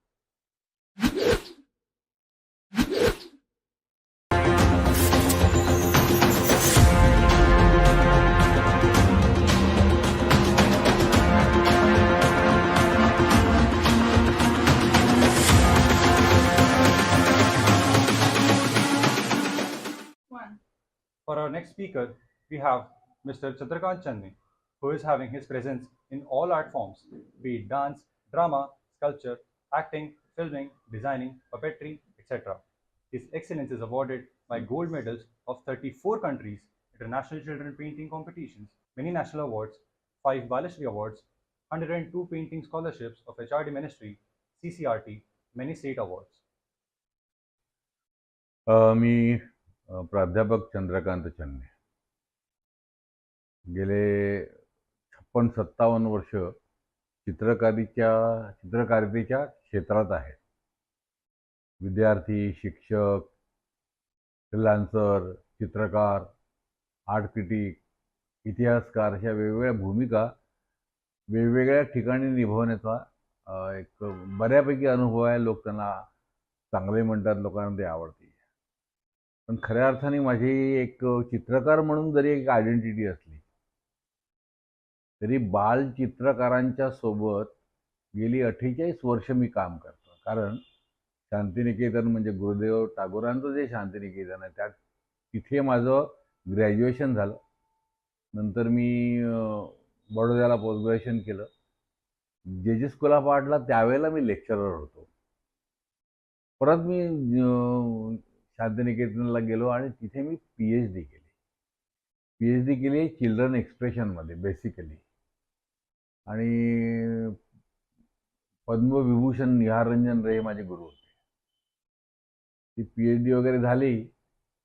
For our next speaker, we have Mr. Chandrakant Channi, who is having his presence in all art forms, be it dance, drama, sculpture, acting, filming, designing, puppetry, etc. His excellence is awarded by gold medals of 34 countries, international children painting competitions, many national awards, 5 Balashri Awards, 102 painting scholarships of HRD Ministry, CCRT, many state awards. मी प्राध्यापक चंद्रकांत चन्ने गेले 56-57 वर्ष चित्रकारितेच्या क्षेत्रात आहे. विद्यार्थी, शिक्षक, freelancer, चित्रकार, art critic, इतिहासकार अशा वेगवेगळ्या भूमिका वेगवेगळ्या ठिकाणी निभावण्याचा एक बऱ्यापैकी अनुभव आहे. लोक त्यांना चांगले म्हणतात, लोकांना ते आवडते. पण खऱ्या अर्थाने माझी एक चित्रकार म्हणून जरी एक आयडेंटिटी असली तरी बाल चित्रकारांच्या सोबत गेली 48 वर्ष मी काम करतो. कारण शांतिनिकेतन म्हणजे गुरुदेव टागोरांचं जे शांतिनिकेतन आहे त्यात तिथे माझं ग्रॅज्युएशन झालं. नंतर मी बडोद्याला पोस्ट ग्रॅज्युएशन केलं. जे स्कूल ऑफ आर्टला त्यावेळेला मी लेक्चरर होतो. परत मी शांतिनिकेतनला गेलो आणि तिथे मी PhD केली चिल्ड्रन एक्सप्रेशनमध्ये बेसिकली. आणि पद्मविभूषण निहाररंजन रे माझे गुरु होते. ती PhD वगैरे झाली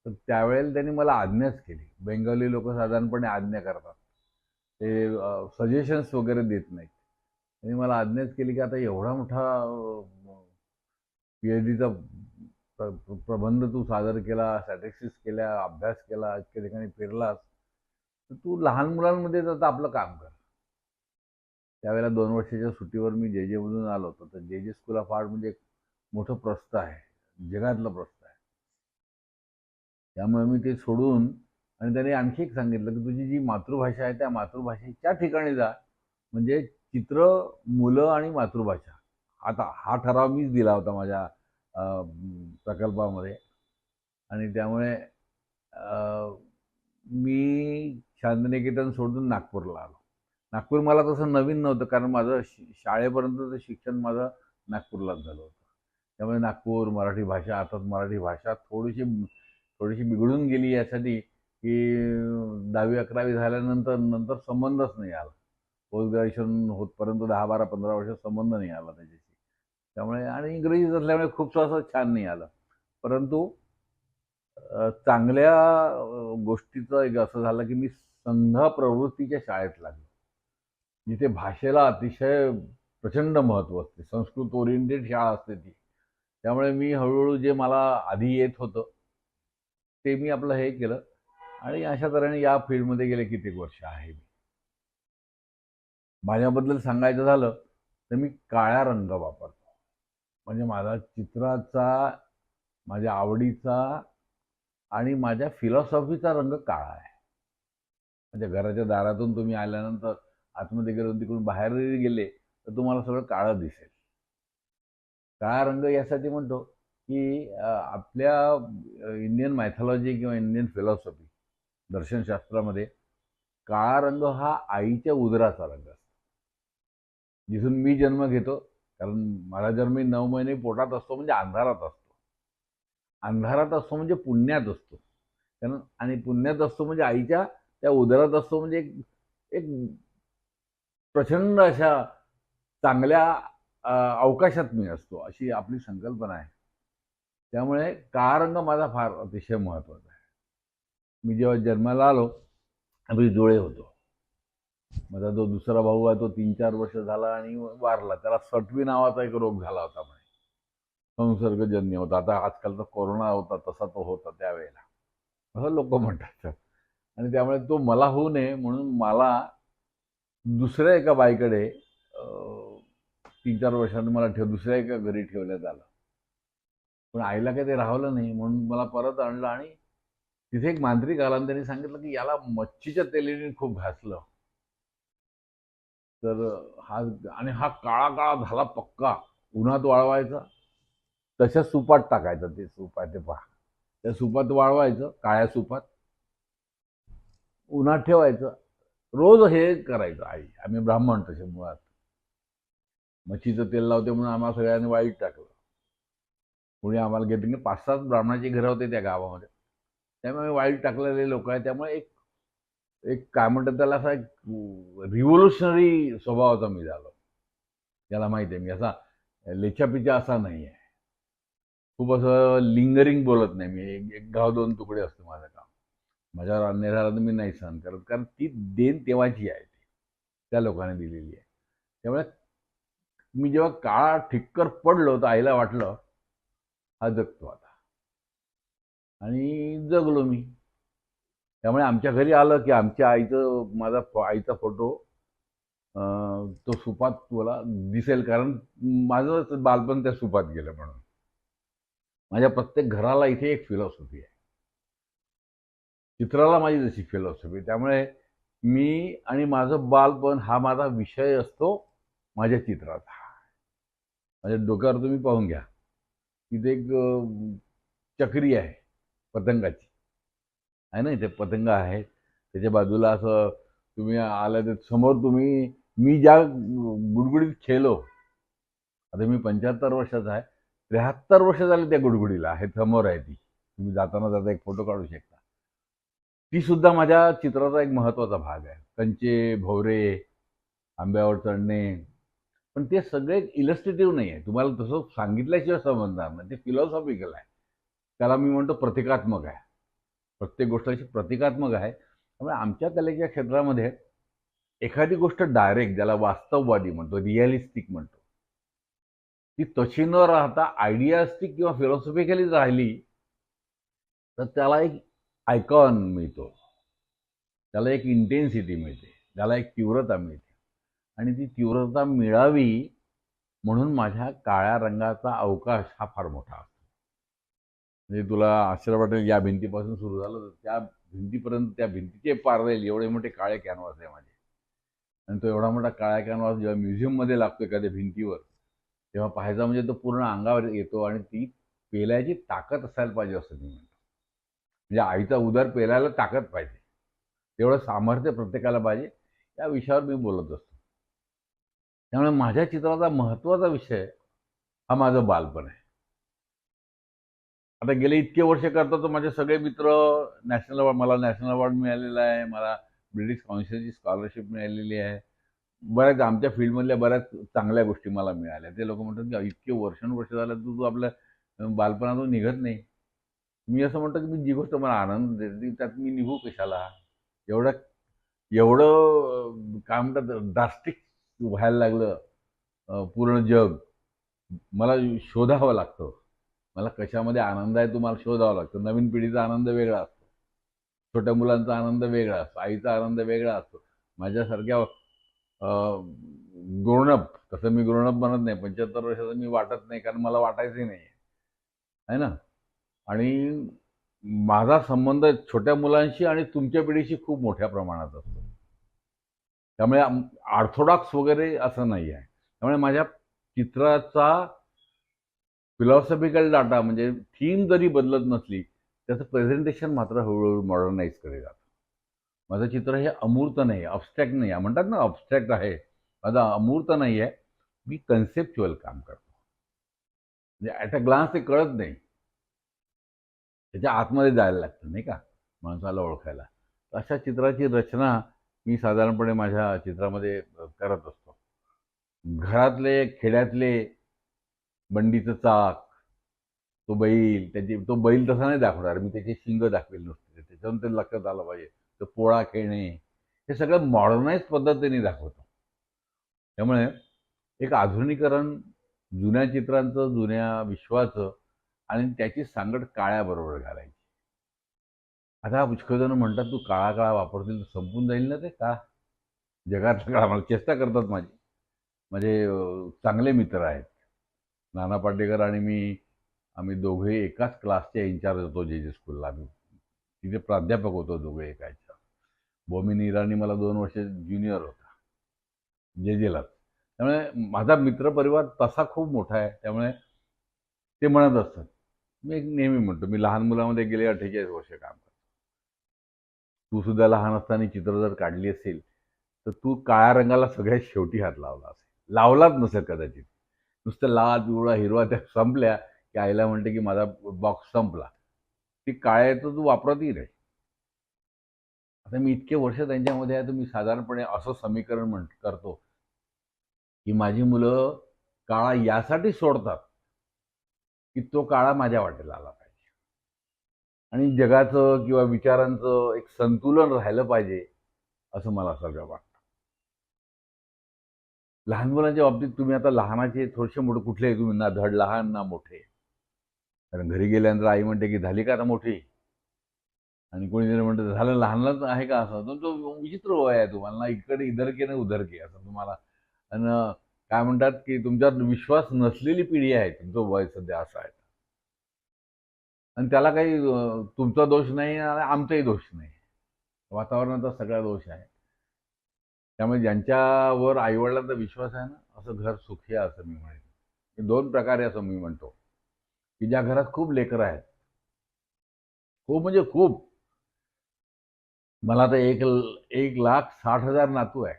तर त्यावेळेला त्यांनी मला आज्ञाच केली. बेंगाली लोक साधारणपणे आज्ञा करतात, ते सजेशन्स वगैरे देत नाहीत. त्यांनी मला आज्ञाच केली की आता एवढा मोठा PhDचा प्रबंध तू सादर केला, स्टॅटिस्टिक्स केल्या, अभ्यास केला, इतक्या ठिकाणी फिरलास, तर तू लहान मुलांमध्ये आता आपलं काम कर. त्यावेळेला 2 वर्षाच्या सुट्टीवर मी JJ मधून आलो होतो. तर JJ स्कूल ऑफ आर्ट म्हणजे एक मोठं प्रस्थ आहे, जगातलं प्रस्थ आहे. त्यामुळे मी ते सोडून, आणि त्याने आणखी एक सांगितलं की तुझी जी मातृभाषा आहे त्या मातृभाषेच्या ठिकाणी जा, म्हणजे चित्र, मुलं आणि मातृभाषा. आता हा ठराव मीच दिला होता माझ्या प्रकल्पामध्ये. आणि त्यामुळे मी शांतनिकेतन सोडून नागपूरला आलो. नागपूर मला तसं नवीन नव्हतं, कारण माझं शाळेपर्यंतचं शिक्षण माझं नागपूरलाच झालं होतं. त्यामुळे नागपूर, मराठी भाषा, अर्थात मराठी भाषा थोडीशी बिघडून गेली यासाठी की 10वी 11वी झाल्यानंतर संबंधच नाही आला. पोस्ट ग्रॅज्युएशन होतपर्यंत 10, 12, 15 वर्ष संबंध नाही आला त्याच्याशी. त्यामुळे, आणि इंग्रजीच असल्यामुळे खूप असं छान नाही आलं. परंतु चांगल्या गोष्टीचं एक असं झालं की मी संघ प्रवृत्तीच्या शाळेत लागलो, जिथे भाषेला अतिशय प्रचंड महत्त्व असते. संस्कृत ओरिएंटेड शाळा असते ती. त्यामुळे मी हळूहळू जे मला आधी येत होतं ते मी आपलं हे केलं, आणि अशा तऱ्हेने या फील्डमध्ये गेले कित्येक वर्ष आहे मी. माझ्याबद्दल सांगायचं झालं तर मी काळा रंग वापरतो. म्हणजे माझा चित्राचा, माझ्या आवडीचा आणि माझ्या फिलॉसॉफीचा रंग काळा आहे. म्हणजे घराच्या दारातून तुम्ही आल्यानंतर आतमध्ये गेलो, तिकडून बाहेर गेले तर तुम्हाला सगळं काळं दिसेल. काळा रंग यासाठी म्हणतो की आपल्या इंडियन मायथॉलॉजी किंवा इंडियन फिलॉसॉफी, दर्शनशास्त्रामध्ये काळा रंग हा आईच्या उदराचा रंग असतो. जिथून मी जन्म घेतो, कारण माझा जन्म 9 महिने पोटात असतो म्हणजे अंधारात असतो. अंधारात असतो म्हणजे पुण्यात असतो, कारण, आणि पुण्यात असतो म्हणजे आईच्या त्या उदरात असतो, म्हणजे एक प्रचंड अशा चांगल्या अवकाशात मी असतो, अशी आपली संकल्पना आहे. त्यामुळे काळा रंग माझा फार अतिशय महत्त्वाचा आहे. मी जेव्हा जन्माला आलो आम्ही जुळे होतो. माझा जो दुसरा भाऊ आहे तो 3-4 वर्ष झाला आणि वारला. त्याला सटवी नावाचा एक रोग झाला होता, म्हणे संसर्गजन्य होता. आता आजकालचा कोरोना होता तसा तो होता त्यावेळेला, असं लोक म्हणतात. आणि त्यामुळे तो मला होऊ नये म्हणून मला दुसऱ्या एका बाईकडे 3-4 वर्षांनी मला दुसऱ्या एका घरी ठेवण्यात आलं. पण आईला काही ते राहवलं नाही म्हणून मला परत आणलं, आणि तिथे एक मांत्रिक आला आणि त्यांनी सांगितलं की याला मच्छीच्या तेलाने खूप घासलं तर हा काळा झाला पक्का. उन्हात वाळवायचा, तशा सुपात टाकायचं. ते सूप आहे ते पहा, त्या सुपात वाळवायचं, काळ्या सुपात उन्हात ठेवायचं. रोज हे करायचं आई. आम्ही ब्राह्मण तसे मुळात. मच्छीचं तेल लावते म्हणून आम्हाला सगळ्यांनी वाईट टाकलं. पुढे आम्हाला घेतलं की 5-7 ब्राह्मणाची घरं होते त्या गावामध्ये, त्यामुळे वाईट टाकलेले लोक आहेत. त्यामुळे एक काय म्हणतात त्याला, असा एक रिव्होल्युशनरी स्वभावाचा मी झालो. याला माहिती आहे मी असा लेचापिचा असा नाही आहे. खूप असं लिंगरिंग बोलत नाही मी. एक गाव 2 तुकडे असतं माझं काम. माझ्यावर अन्याय झाला तर मी नाही सहन करत, कारण ती देण तेव्हाची आहे, ती त्या लोकांनी दिलेली आहे. त्यामुळे मी जेव्हा काळा ठिक्कर पडलो तर आईला वाटलं हा जगतो आता, आणि जगलो मी. त्यामुळे आमच्या घरी आलं की आमच्या आईचं, माझा आईचा फोटो तो सुपात तुला दिसेल, कारण माझं बालपण त्या सुपात गेलं. म्हणून माझ्या प्रत्येक घराला इथे एक फिलॉसॉफी आहे. चित्राला माझी जशी फिलॉसॉफी. त्यामुळे मी आणि माझं बालपण हा माझा विषय असतो माझ्या चित्राचा. माझ्या डोक्यावर तुम्ही पाहून घ्या, तिथे एक चक्री आहे पतंगाची, आहे ना, इथे पतंग आहे, त्याच्या बाजूला असं तुम्ही आलं तर समोर तुम्ही, मी ज्या गुडगुडीत खेळलो, आता मी 75 वर्षाचा आहे, 73 वर्ष झाले त्या गुडगुडीला. हे समोर आहे ती, तुम्ही जाता एक फोटो काढू शकता. ती सुद्धा माझ्या चित्राचा एक महत्त्वाचा भाग आहे. कंचे, भोवरे, आंब्यावर चढणे, पण ते सगळे इलस्ट्रेटिव्ह नाही आहे, तुम्हाला तसं सांगितल्याशिवाय समजणार नाही, ते फिलॉसॉफिकल आहे. त्याला मी म्हणतो प्रतिकात्मक आहे, प्रत्येक गोष्ट अशी प्रतिकात्मक आहे. त्यामुळे आमच्या कलेच्या क्षेत्रामध्ये एखादी गोष्ट डायरेक्ट, ज्याला वास्तववादी म्हणतो, रिअलिस्टिक म्हणतो, ती तशी न राहता आयडियास्टिक किंवा फिलॉसॉफिकली राहिली तर त्याला एक आयकॉन मिळतो, त्याला एक इंटेन्सिटी मिळते, त्याला एक तीव्रता मिळते. आणि ती तीव्रता मिळावी म्हणून माझ्या काळ्या रंगाचा अवकाश हा फार मोठा असतो. म्हणजे तुला आश्चर्य वाटेल, या भिंतीपासून सुरू झालं तर त्या भिंतीपर्यंत, त्या भिंतीचे पारवेल एवढे मोठे काळे कॅनव्हास आहे माझे. आणि तो एवढा मोठा काळा कॅनव्हास जेव्हा म्युझियममध्ये लागतो एखाद्या भिंतीवर, तेव्हा पाहायचा म्हणजे तो पूर्ण अंगावर येतो. आणि ती पेलायची ताकद असायला पाहिजे असं मी म्हणतो. म्हणजे आईचा उदर पेलायला ताकद पाहिजे, तेवढं सामर्थ्य प्रत्येकाला पाहिजे. या विषयावर मी बोलत असतो. त्यामुळे माझ्या चित्राचा महत्त्वाचा विषय हा माझं बालपण आहे. आता गेले इतके वर्ष करतो तर माझे सगळे मित्र नॅशनल अवॉर्ड, मला नॅशनल अवॉर्ड मिळालेला आहे, मला ब्रिटिश काउन्सिलची स्कॉलरशिप मिळालेली आहे, बऱ्याच आमच्या फील्डमधल्या बऱ्याच चांगल्या गोष्टी मला मिळाल्या. ते लोक म्हणतात की इतके वर्षानुवर्ष झालं तू आपल्या बालपणातून निघत नाही. मी असं म्हणतो की मी जी गोष्ट मला आनंद देते त्यात मी निघू कशाला. एवढं काय म्हणतात ड्रास्टिक व्हायला लागलं पूर्ण जग, मला शोधावं लागतं. मला कशामध्ये आनंद आहे तुम्हाला शोधावं लागतं. नवीन पिढीचा आनंद वेगळा असतो, छोट्या मुलांचा आनंद वेगळा असतो, आईचा आनंद वेगळा असतो. माझ्यासारख्या ग्रोनअप, तसं मी ग्रोनअप म्हणत नाही, 75 वर्षाचं मी वाटत नाही, कारण मला वाटायचंही नाही आहे ना. आणि माझा संबंध छोट्या मुलांशी आणि तुमच्या पिढीशी खूप मोठ्या प्रमाणात असतो. त्यामुळे ऑर्थोडॉक्स वगैरे असं नाही आहे. त्यामुळे माझ्या चित्राचा फिलॉसॉफिकल डाटा म्हणजे थीम जरी बदलत नसली, त्याचं प्रेझेंटेशन मात्र हळूहळू मॉडर्नाइज केले जातं. माझं चित्र हे अमूर्त नाही, अबस्ट्रॅक्ट नाही आहे. म्हणतात ना अबस्ट्रॅक्ट आहे, माझं अमूर्त नाही आहे. मी कन्सेप्च्युअल काम करतो. म्हणजे ॲट अ ग्लान्स ते कळत नाही, त्याच्या आतमध्ये जायला लागतं नाही का माणसाला ओळखायला. अशा चित्राची रचना मी साधारणपणे माझ्या चित्रामध्ये करत असतो. घरातले, खेड्यातले, बंडीचं चाक, तो बैल, तो बैल तसा नाही दाखवणार मी, त्याची शिंग दाखवेल नुसते, त्याच्यावरून ते लक्षात आलं पाहिजे. तो पोळा खेळणे, हे सगळं मॉडर्नाइज पद्धतीने दाखवतो. त्यामुळे एक आधुनिकीकरण जुन्या चित्रांचं, जुन्या विश्वाचं, आणि त्याची सांगड काळ्याबरोबर घालायची. आता पुष्कळ जण म्हणतात तू काळा काळा वापरतील तर संपून जाईल ना ते का. जगातला काळा, मला चेष्टा करतात माझे चांगले मित्र आहेत नाना पाटेकर आणि मी. आम्ही दोघे एकाच क्लासचे इन्चार्ज होतो जे जे स्कूलला. आम्ही तिथे प्राध्यापक होतो दोघे एकाच्या. बोमिन इराणी मला 2 वर्ष ज्युनियर होता जे जेलाच. त्यामुळे माझा मित्रपरिवार तसा खूप मोठा आहे. त्यामुळे ते म्हणत असतात, मी नेहमी म्हणतो मी लहान मुलामध्ये गेले 48 वर्ष काम करतो. तू सुद्धा लहान असताना चित्र जर काढली असेल तर तू काळ्या रंगाला सगळ्यात शेवटी हात लावला असेल, लावलाच नसेल कदाचित. नुसतं लाल, पिवळा, हिरवा त्या संपल्या की आईला म्हणते की माझा बॉक्स संपला. ती काळ्या तर तू वापरतही नाही. आता मी इतके वर्ष त्यांच्यामध्ये आहे तर मी साधारणपणे असं समीकरण करतो की माझी मुलं काळा यासाठी सोडतात की तो काळा माझ्या वाटेला आला पाहिजे आणि जगाचं किंवा विचारांचं एक संतुलन राहिलं पाहिजे असं मला सगळं वाटतं. लहान मुलांच्या बाबतीत तुम्ही आता लहानाचे थोडेसे मोठे कुठले, तुम्ही ना धड लहान ना मोठे. कारण घरी गेल्यानंतर आई म्हणते की झाली का आता मोठी, आणि कोणी जरी म्हणतं झालं लहानलाच आहे का, असं तुमचं विचित्र वय आहे, तुम्हाला ना इकडे इधर के ना उधर के असं तुम्हाला. आणि काय म्हणतात की तुमच्यावर विश्वास नसलेली पिढी आहे, तुमचं वय सध्या असं आहे. आणि त्याला काही तुमचा दोष नाही आणि आमचाही दोष नाही, वातावरणाचा सगळा दोष आहे. त्यामुळे ज्यांच्यावर आईवडिलांचा विश्वास आहे ना, असं घर सुखी आहे असं मी म्हणेन. 2 प्रकारे असं मी म्हणतो की ज्या घरात खूप लेकरं आहेत, खूप म्हणजे खूप, मला तर 1,60,000 नातू आहे.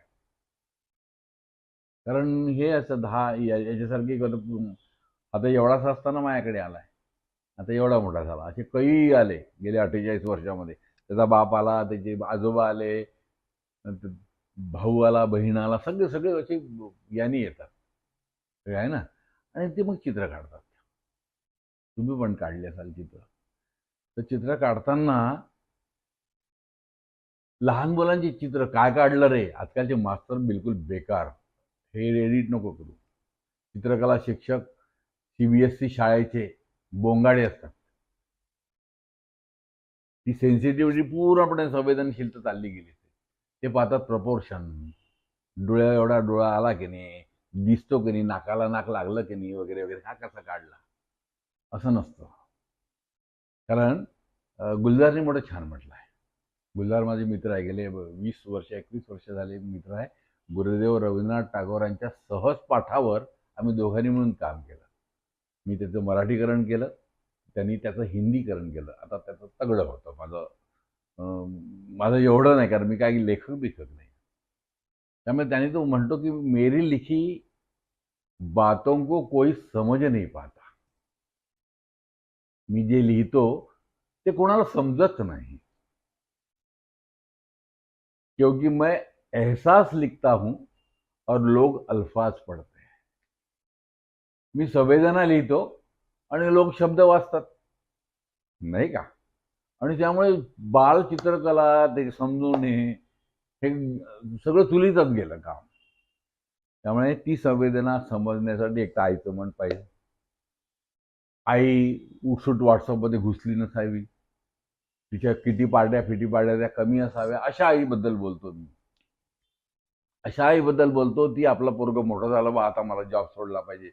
कारण हे असं 10 याच्यासारखी आता एवढासा असताना माझ्याकडे आलाय, आता एवढा मोठा झाला. असे काही आले गेले 48 वर्षामध्ये. त्याचा बाप आला, त्याचे आजोबा आले, भाऊ आला, बहीण आला, सगळे असे यानी येतात. हे आहे ना, आणि ते मग चित्र काढतात. तुम्ही पण काढले असाल चित्र. तर चित्र काढताना लहान मुलांची चित्र काय काढलं रे, आजकालचे मास्तर बिलकुल बेकार, हे एडिट नको करू. चित्रकला शिक्षक CBSE शाळेचे बोंगाडे असतात. ती सेन्सिटिव्हिटी पूर्णपणे संवेदनशीलता चालली गेली. ते पाहतात प्रपोर्शन, डोळ्या एवढा डोळा आला की नाही, दिसतो की नाही, नाकाला नाक लागलं की नाही, वगैरे वगैरे, हा कसा काढला, असं नसतं. कारण गुलजारने मोठं छान म्हटलं आहे. गुलजार माझे मित्र आहे, गेले 20 वर्ष 21 वर्ष झाले मित्र आहे. गुरुदेव रवींद्रनाथ टागोरांच्या सहज पाठावर आम्ही दोघांनी म्हणून काम केलं. मी त्याचं मराठीकरण केलं, त्यांनी त्याचं हिंदीकरण केलं. आता त्याचं तगडं होतं. माझं एवढं नाही, कारण मी काही लेखक नाही. त्यामुळे त्याने तो म्हणतो की मेरी लिखी बातों को कोई समझ नहीं पाता. मी जे लिहितो ते कोणाला समजत नाही, क्योंकि मैं एहसास लिखता हूं और लोग अल्फाज पढ़ते हैं. मी संवेदना लिहितो आणि लोक शब्द वाचतात, नाही का. आणि त्यामुळे बाल चित्रकला ते समजून हे सगळं चुलीतच गेलं काम. त्यामुळे ती संवेदना समजण्यासाठी एक तर आईचं मन पाहिजे. आई उठसूट व्हॉट्सअपमध्ये घुसली नसावी, तिच्या किती पाड्या त्या कमी असाव्या, अशा आईबद्दल बोलतो मी. अशा आईबद्दल बोलतो, ती आपला पोरगं मोठं झालं बा, आता मला जॉब सोडला पाहिजे,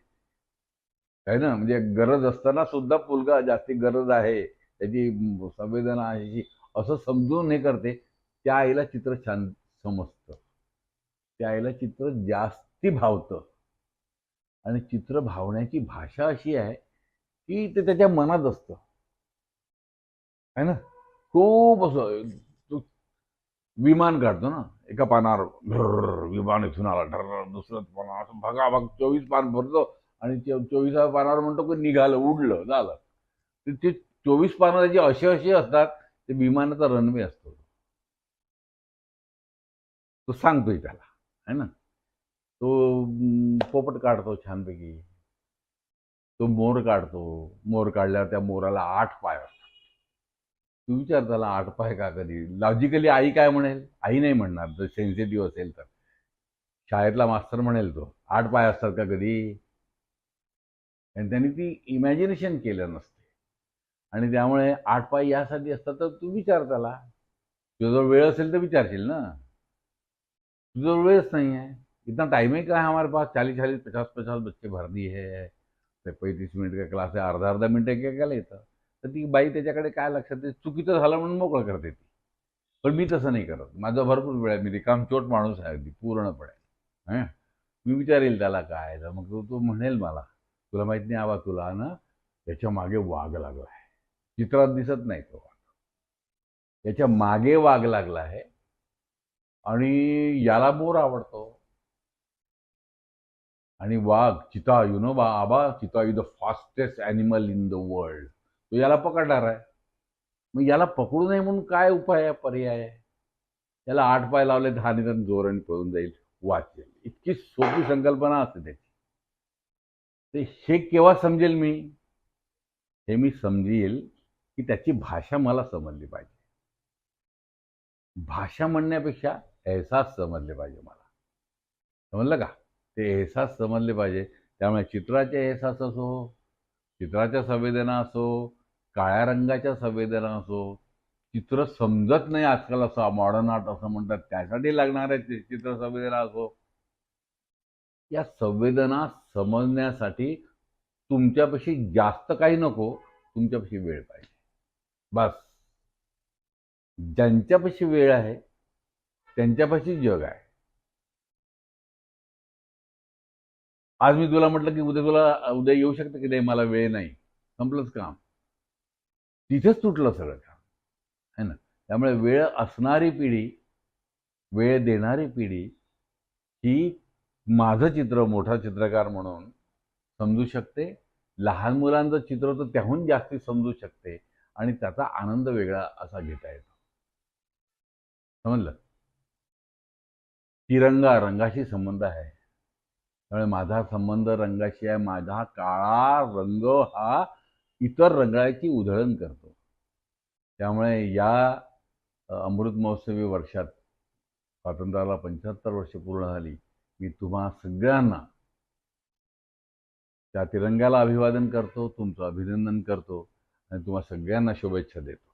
आहे ना. म्हणजे गरज असताना सुद्धा पोरगा जास्ती गरज आहे, त्याची संवेदना आहे, असं समजून हे करते. त्या आईला चित्र छान समजतं, त्या आईला चित्र जास्ती भावतं. आणि चित्र भावण्याची भाषा अशी आहे की ते त्याच्या मनात असतं, आहे ना. खूप असं विमान काढतो ना, एका पानावर विमान इथून आला, दुसरं पानावर असं भगाभग 24 पान भरतो आणि 24व्या पानावर म्हणतो की निघालं, उडलं, झालं. ते 24 पानं त्याची अशी असतात, ते विमानाचा रनवे असतो. तो सांगतोय त्याला, आहे ना. तो पोपट काढतो छानपैकी, तो मोर काढतो. मोर काढल्यावर त्या मोराला 8 पाय असतात. तू विचार त्याला 8 पाय का? कधी लॉजिकली आई काय म्हणेल? आई नाही म्हणणार, जर सेन्सिटिव्ह असेल तर. शाळेतला मास्तर म्हणेल तो 8 पाय असतात का कधी? आणि त्यांनी ती इमॅजिनेशन केलं नसते. आणि त्यामुळे 8 पाय यासाठी असतात. तर तू विचार त्याला, तुझ्याजवळ वेळ असेल तर विचारशील ना. तुझ्याजवळ वेळच नाही आहे. इतना टाइम है क्या है हमारे पास? 40-40, 50-50 बच्चे भर दिए है, 35 मिनिट का क्लास आहे, अर्धा मिनिट काय येतं. तर ती बाई त्याच्याकडे काय लक्षात देते, चुकीचं झालं म्हणून मोकळं करते ती. पण मी तसं नाही करत. माझा भरपूर वेळ आहे, मी रिकामचोट माणूस आहे अगदी पूर्णपणे. मी विचारेल त्याला काय, तर मग तो म्हणेल मला, तुला माहित नाही आबा, तुला ना त्याच्या मागे वाघ लागला आहे. चित्रात दिसत नाही तो वाघ, त्याच्या मागे वाघ लागला आहे. आणि याला मोर आवडतो. आणि वाघ, चिता, यु नो आबा, चिता is the fastest animal in the world. तो याला पकडणार आहे. मग याला पकडू नये म्हणून काय उपाय आहे, पर्याय आहे? त्याला 8 पाय लावले, 10 निदान जोराने पळून जाईल, वाचेल. इतकी सोपी संकल्पना असते त्याची. ते हे केव्हा समजेल मी? हे मी समजेल की त्याची भाषा मला समजली पाहिजे. भाषा म्हणण्यापेक्षा एहसास समजले पाहिजे मला. समजलं का? ते एहसास समजले पाहिजे. त्यामुळे चित्राचे एहसास असो, चित्राच्या संवेदना असो, काळ्या रंगाच्या संवेदना असो, चित्र समजत नाही आजकाल असं मॉडर्न आर्ट असं म्हणतात, त्यासाठी लागणाऱ्या चित्र संवेदना असो, या संवेदना समजण्यासाठी तुमच्यापाशी जास्त काही नको, तुमच्यापाशी वेळ पाहिजे. बस. ज्यांच्यापाशी वेळ आहे त्यांच्यापाशी जग आहे. आज मी तुला म्हटलं की उद्या येऊ शकतं की नाही, मला वेळ नाही, संपलंच काम. तिथेच तुटलं सगळं काम, है ना. त्यामुळे वेळ असणारी पिढी, वेळ देणारी पिढी ही माझं चित्र मोठा चित्रकार म्हणून समजू शकते. लहान मुलांचं चित्र तर त्याहून जास्ती समजू शकते आणि त्याचा आनंद वेगळा असा घेता येतो. समजलं? तिरंगा रंगाशी संबंध आहे. त्यामुळे माझा संबंध रंगाशी आहे. माझा काळा रंग हा इतर रंगाची उधळण करतो. त्यामुळे या अमृत महोत्सवी वर्षात स्वातंत्र्याला 75 वर्ष पूर्ण झाली. मी तुम्हा सगळ्यांना त्या तिरंग्याला अभिवादन करतो, तुमचं अभिनंदन करतो आणि तुम्हा सगळ्यांना शुभेच्छा देतो.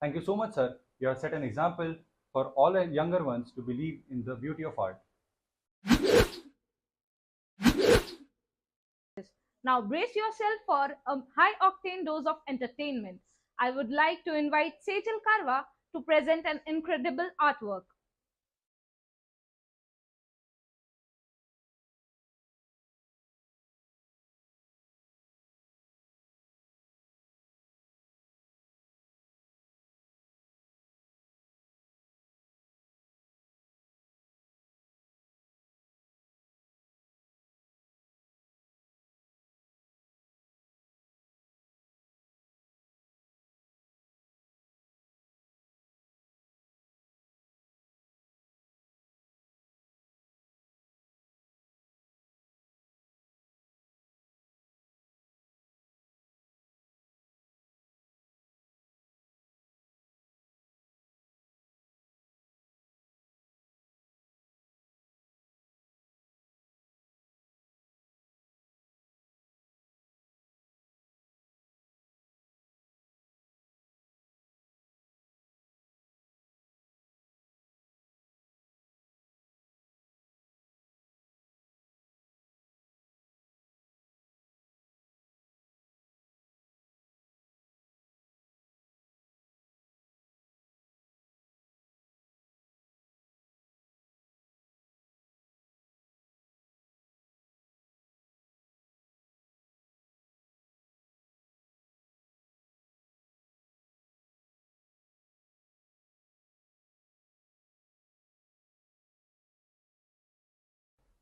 Thank you so much, sir. You have set an example for all the younger ones to believe in the beauty of art. Now brace yourself for a high-octane dose of entertainment. I would like to invite Sejal Karwa to present an incredible artwork.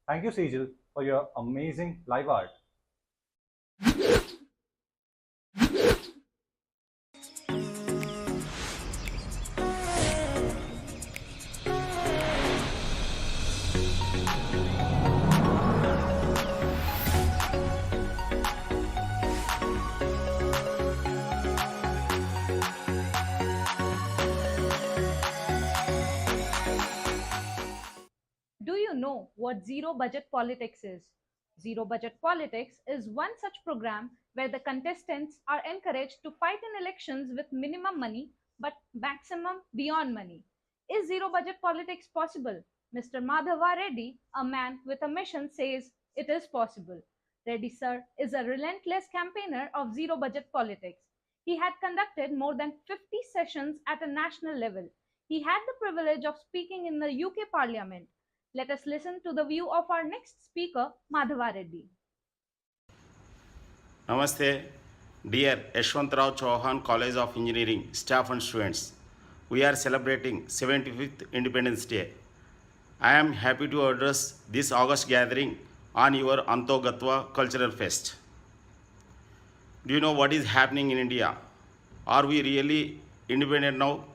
Thank you, Sejal, for your amazing live art. Do you know what zero budget politics is? Zero budget politics is one such program where the contestants are encouraged to fight in elections with minimum money but maximum beyond money. Is zero budget politics possible? Mr. Madhava Reddy, a man with a mission, says it is possible. Reddy sir is a relentless campaigner of zero budget politics. He had conducted more than 50 sessions at a national level. He had the privilege of speaking in the UK Parliament. Let us listen to the view of our next speaker, Madhava Reddy. Namaste, dear Yashwantrao Chauhan College of Engineering staff and students. We are celebrating 75th Independence Day. I am happy to address this August gathering on your Antogatva Cultural Fest. Do you know what is happening in India? Are we really independent now?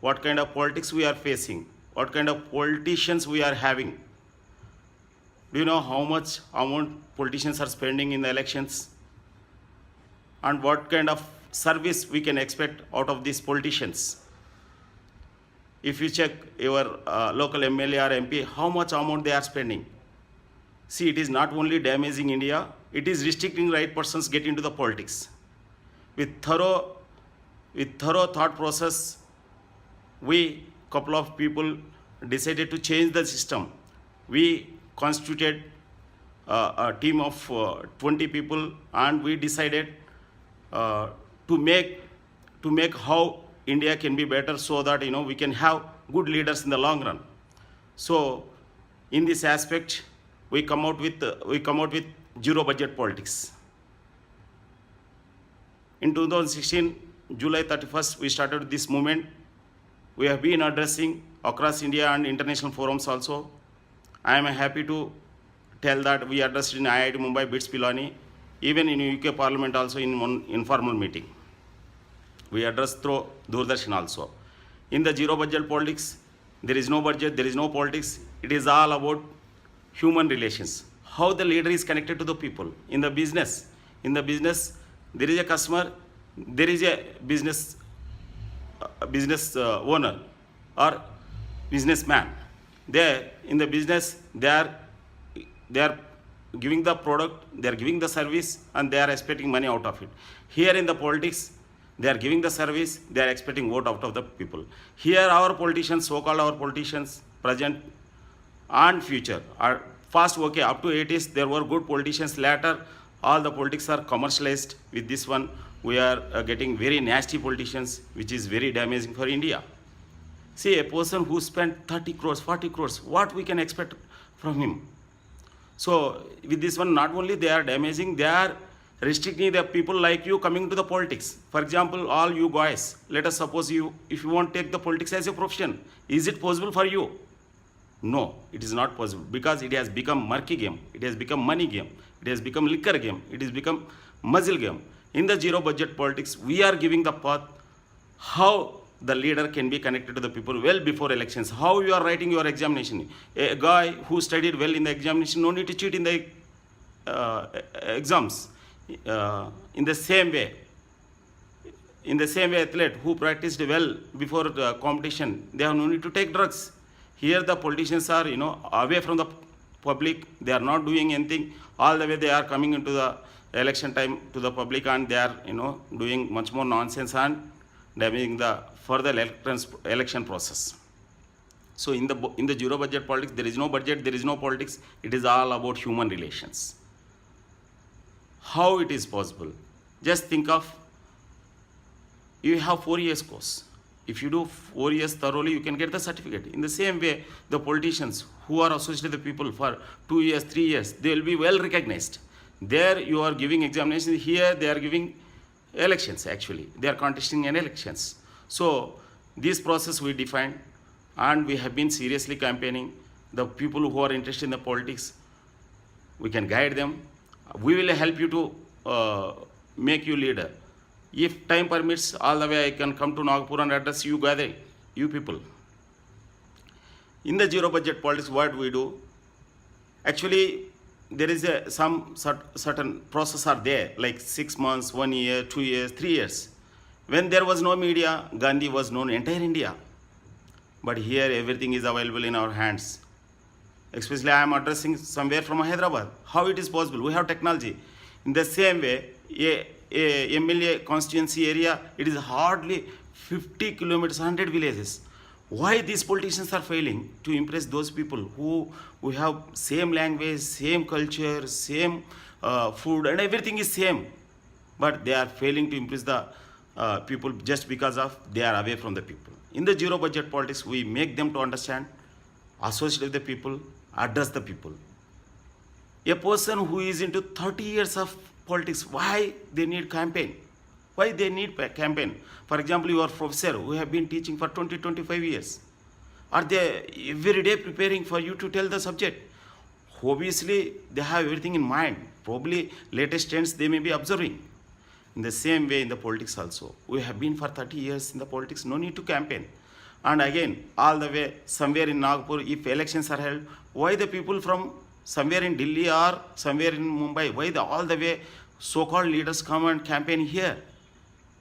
What kind of politics we are facing? What kind of politicians we are having? Do you know how much amount politicians are spending in the elections? And what kind of service we can expect out of these politicians? If you check your local MLA or MP, how much amount they are spending? See, it is not only damaging India, it is restricting right persons get into the politics. With thorough thought process, we couple of people decided to change the system. We constituted a team of 20 people, and we decided to make how India can be better, so that we can have good leaders in the long run. So in this aspect, we come out with zero budget politics. In 2016, July 31st, we started this movement. We have been addressing across India and international forums also. I am happy to tell that we addressed in IIT Mumbai, BITS Pilani, even in UK Parliament also in one informal meeting. We addressed through Doordarshan also. In the zero budget politics, there is no budget, there is no politics. It is all about human relations. How the leader is connected to the people. In the business, there is a customer, there is a business owner or businessman. There in the business, they are giving the product, they are giving the service, and they are expecting money out of it. Here in the politics, they are giving the service, they are expecting vote out of the people. Here our politicians, so-called our politicians, present and future are fast. Okay, up to 80s there were good politicians. Later all the politics are commercialized. With this one we are getting very nasty politicians, which is very damaging for India. See, a person who spent 30 crores, 40 crores, what we can expect from him? So with this one, not only they are damaging, they are restricting the people like you coming to the politics. For example, all you guys, let us suppose you, if you want to take the politics as a profession, is it possible for you? No, it is not possible, because it has become murky game, it has become money game, it has become liquor game, it has become muzzle game. In the zero budget politics, we are giving the path how the leader can be connected to the people well before elections. How you are writing your examination. A guy who studied well in the examination, no need to cheat in the exams. In the same way, athlete who practiced well before the competition, they have no need to take drugs. Here the politicians are, away from the public. They are not doing anything. All the way they are coming into the election time to the public, and they are, doing much more nonsense and damaging the further election process. So in the zero budget politics, there is no budget, there is no politics. It is all about human relations. How it is possible? Just think of, you have 4 years course. If you do 4 years thoroughly, you can get the certificate. In the same way, the politicians who are associated with the people for 2 years, 3 years, they will be well recognized. There you are giving examinations. Here they are giving elections. Actually, they are contesting in elections. So this process we defined, and we have been seriously campaigning. The people who are interested in the politics, we can guide them. We will help you to make you leader. If time permits, all the way I can come to Nagpur and address you gathering, you people. In the zero budget politics, what we do? Actually, there is some certain process are there, like 6 months, 1 year, 2 years, 3 years. When there was no media, Gandhi was known entire India. But here everything is available in our hands. Especially I am addressing somewhere from Hyderabad. How it is possible? We have technology. In the same way, a MLA constituency area, it is hardly 50 kilometers, 100 villages. Why these politicians are failing to impress those people who we have same language, same culture, same food, and everything is same, but they are failing to impress the people just because of they are away from the people. In the zero budget politics, we make them to understand, associate with the people, address the people. A person who is into 30 years of politics, why they need campaign? Why they need campaign? For example, your professor who have been teaching for 20-25 years, are they every day preparing for you to tell the subject? Obviously, they have everything in mind. Probably latest trends they may be observing. In the same way in the politics also. We have been for 30 years in the politics, no need to campaign. And again, all the way somewhere in Nagpur, if elections are held, why the people from somewhere in Delhi or somewhere in Mumbai, why all the way so-called leaders come and campaign here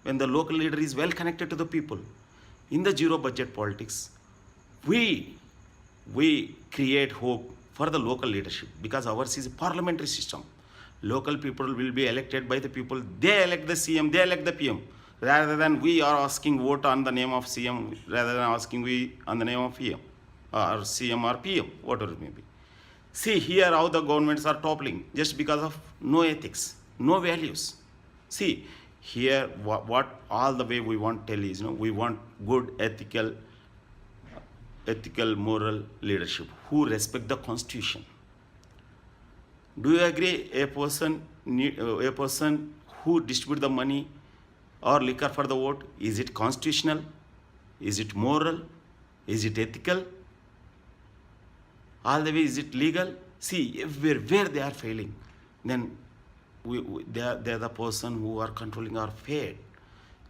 when the local leader is well connected to the people? In the zero budget politics, we create hope for the local leadership, because ours is a parliamentary system. Local people will be elected by the people. They elect the CM, they elect the PM, rather than we are asking vote on the name of CM, rather than asking we on the name of PM or CM or PM, whatever it may be. See here how the governments are toppling just because of no ethics, no values. See here what all the way we want to tell is, we want good ethical, moral leadership who respect the constitution. Do you agree a person who distribute the money or liquor for the vote, is it constitutional? Is it moral? Is it ethical? All the way, is it legal? See, where they are failing, then they are the person who are controlling our fate.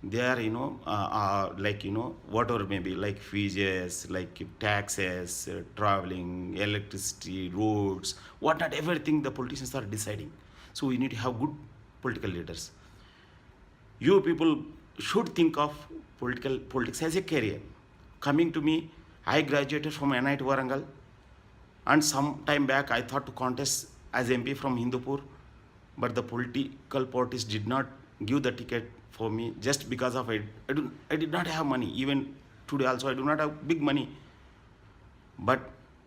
they are like whatever maybe like fees, like taxes, traveling, electricity, roads, whatnot, everything the politicians are deciding. So we need to have good political leaders. You people should think of politics as a career. Coming to me, I graduated from NIT Warangal, and some time back I thought to contest as MP from Hindupur, but the political parties did not give the ticket for me just because of it. I did not have money. Even today also I do not have big money. But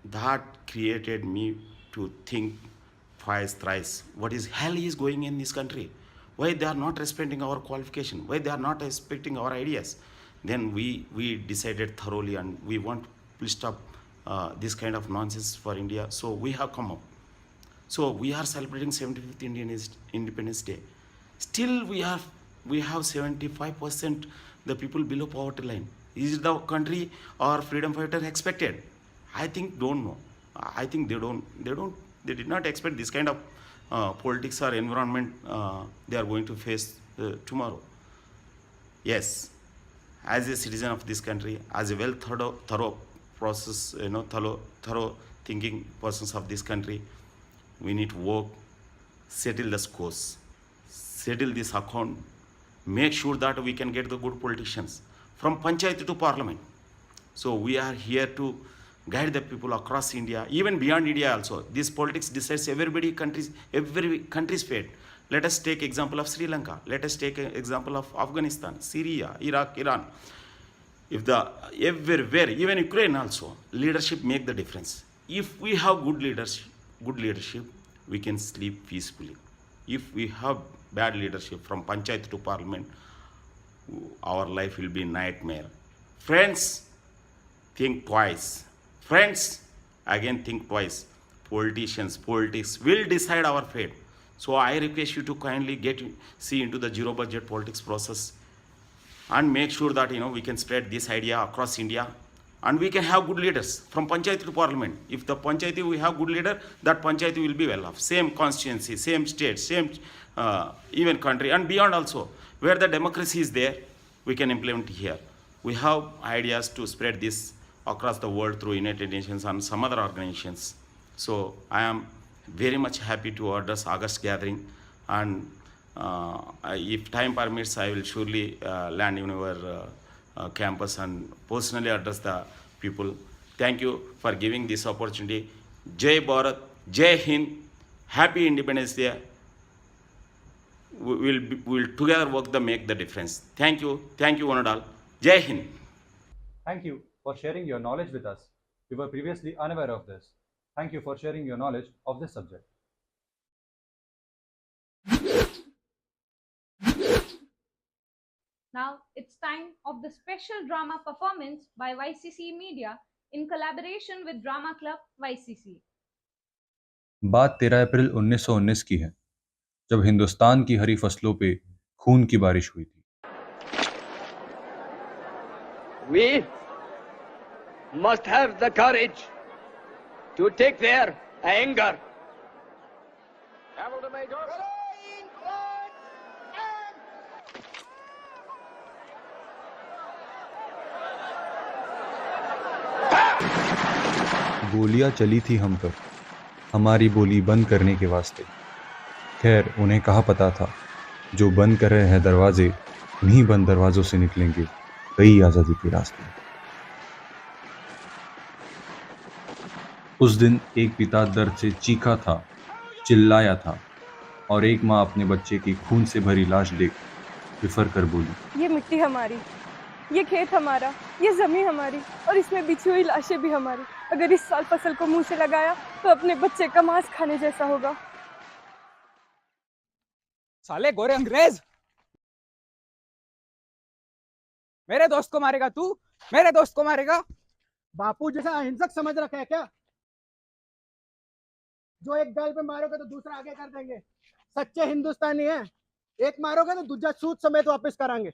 that created me to think twice, thrice. What is hell is going in this country? Why they are not respecting our qualification? Why they are not respecting our ideas? Then we decided thoroughly, and we want to stop this kind of nonsense for India. So we have come up. So we are celebrating 75th Independence Day. Still we have 75% the people below poverty line. Is the country or freedom fighter expected? I think don't know. I think they did not expect this kind of politics or environment they are going to face tomorrow. Yes, as a citizen of this country, as a thorough process, thorough thinking persons of this country, we need to work, settle the scores, settle this account, make sure that we can get the good politicians from panchayat to parliament. So we are here to guide the people across India, even beyond India also. This politics decides every country's fate. Let us take example of Sri Lanka. Let us take an example of Afghanistan, Syria, Iraq, Iran. If everywhere, even Ukraine also, leadership make the difference. If we have good leadership, we can sleep peacefully. If we have bad leadership from panchayat to parliament, our life will be a nightmare. Friends, think twice. Friends, again think twice. Politics will decide our fate. So I request you to kindly see into the zero budget politics process and make sure that we can spread this idea across India, and we can have good leaders from panchayat to parliament. If the panchayat we have good leader, that panchayat will be well off. Same constituency, same state, same even country and beyond also. Where the democracy is there, we can implement here. We have ideas to spread this across the world through United Nations and some other organizations. So I am very much happy to address August gathering, and if time permits, I will surely land in our campus and personally address the people. Thank you for giving this opportunity. Jai Bharat, Jai Hind, Happy Independence Day. We will together work to make the difference. Thank you, one and all. Jai Hind. Thank you for sharing your knowledge with us. We were previously unaware of this. Thank you for sharing your knowledge of this subject. Now it's time of the special drama performance by YCCE Media in collaboration with Drama Club YCC. बात 13 अप्रैल 1919 की है, जब हिंदुस्तान की हरी फसलों पे खून की बारिश हुई थी. We must have the courage to take their anger. गोलियां चली थी हम पर, हमारी बोली बंद करने के वास्ते. खैर उन्हें कहा पता था, जो बंद कर रहे हैं दरवाजे, उन्हीं बंद दरवाजों से निकलेंगे कई आज़ादी के रास्ते. उस दिन एक पिता दर्द से चीखा था, चिल्लाया था, और एक माँ अपने बच्चे की खून से भरी लाश देख बिफर कर बोली, ये मिट्टी हमारी, ये खेत हमारा, ये जमीन हमारी, और इसमें बिछी हुई लाशें भी हमारी. अगर इस साल फसल को मुंह से लगाया तो अपने बच्चे का मांस खाने जैसा होगा. साले गोरे अंग्रेज, मेरे दोस्त को मारेगा तू? मेरे दोस्त को मारेगा? बापू जैसा अहिंसक समझ रखा है क्या? जो एक गाल पे मारोगे तो दूसरा आगे कर देंगे. सच्चे हिंदुस्तानी है, एक मारोगे तो दूसरा सूद समेत वापस कराएंगे.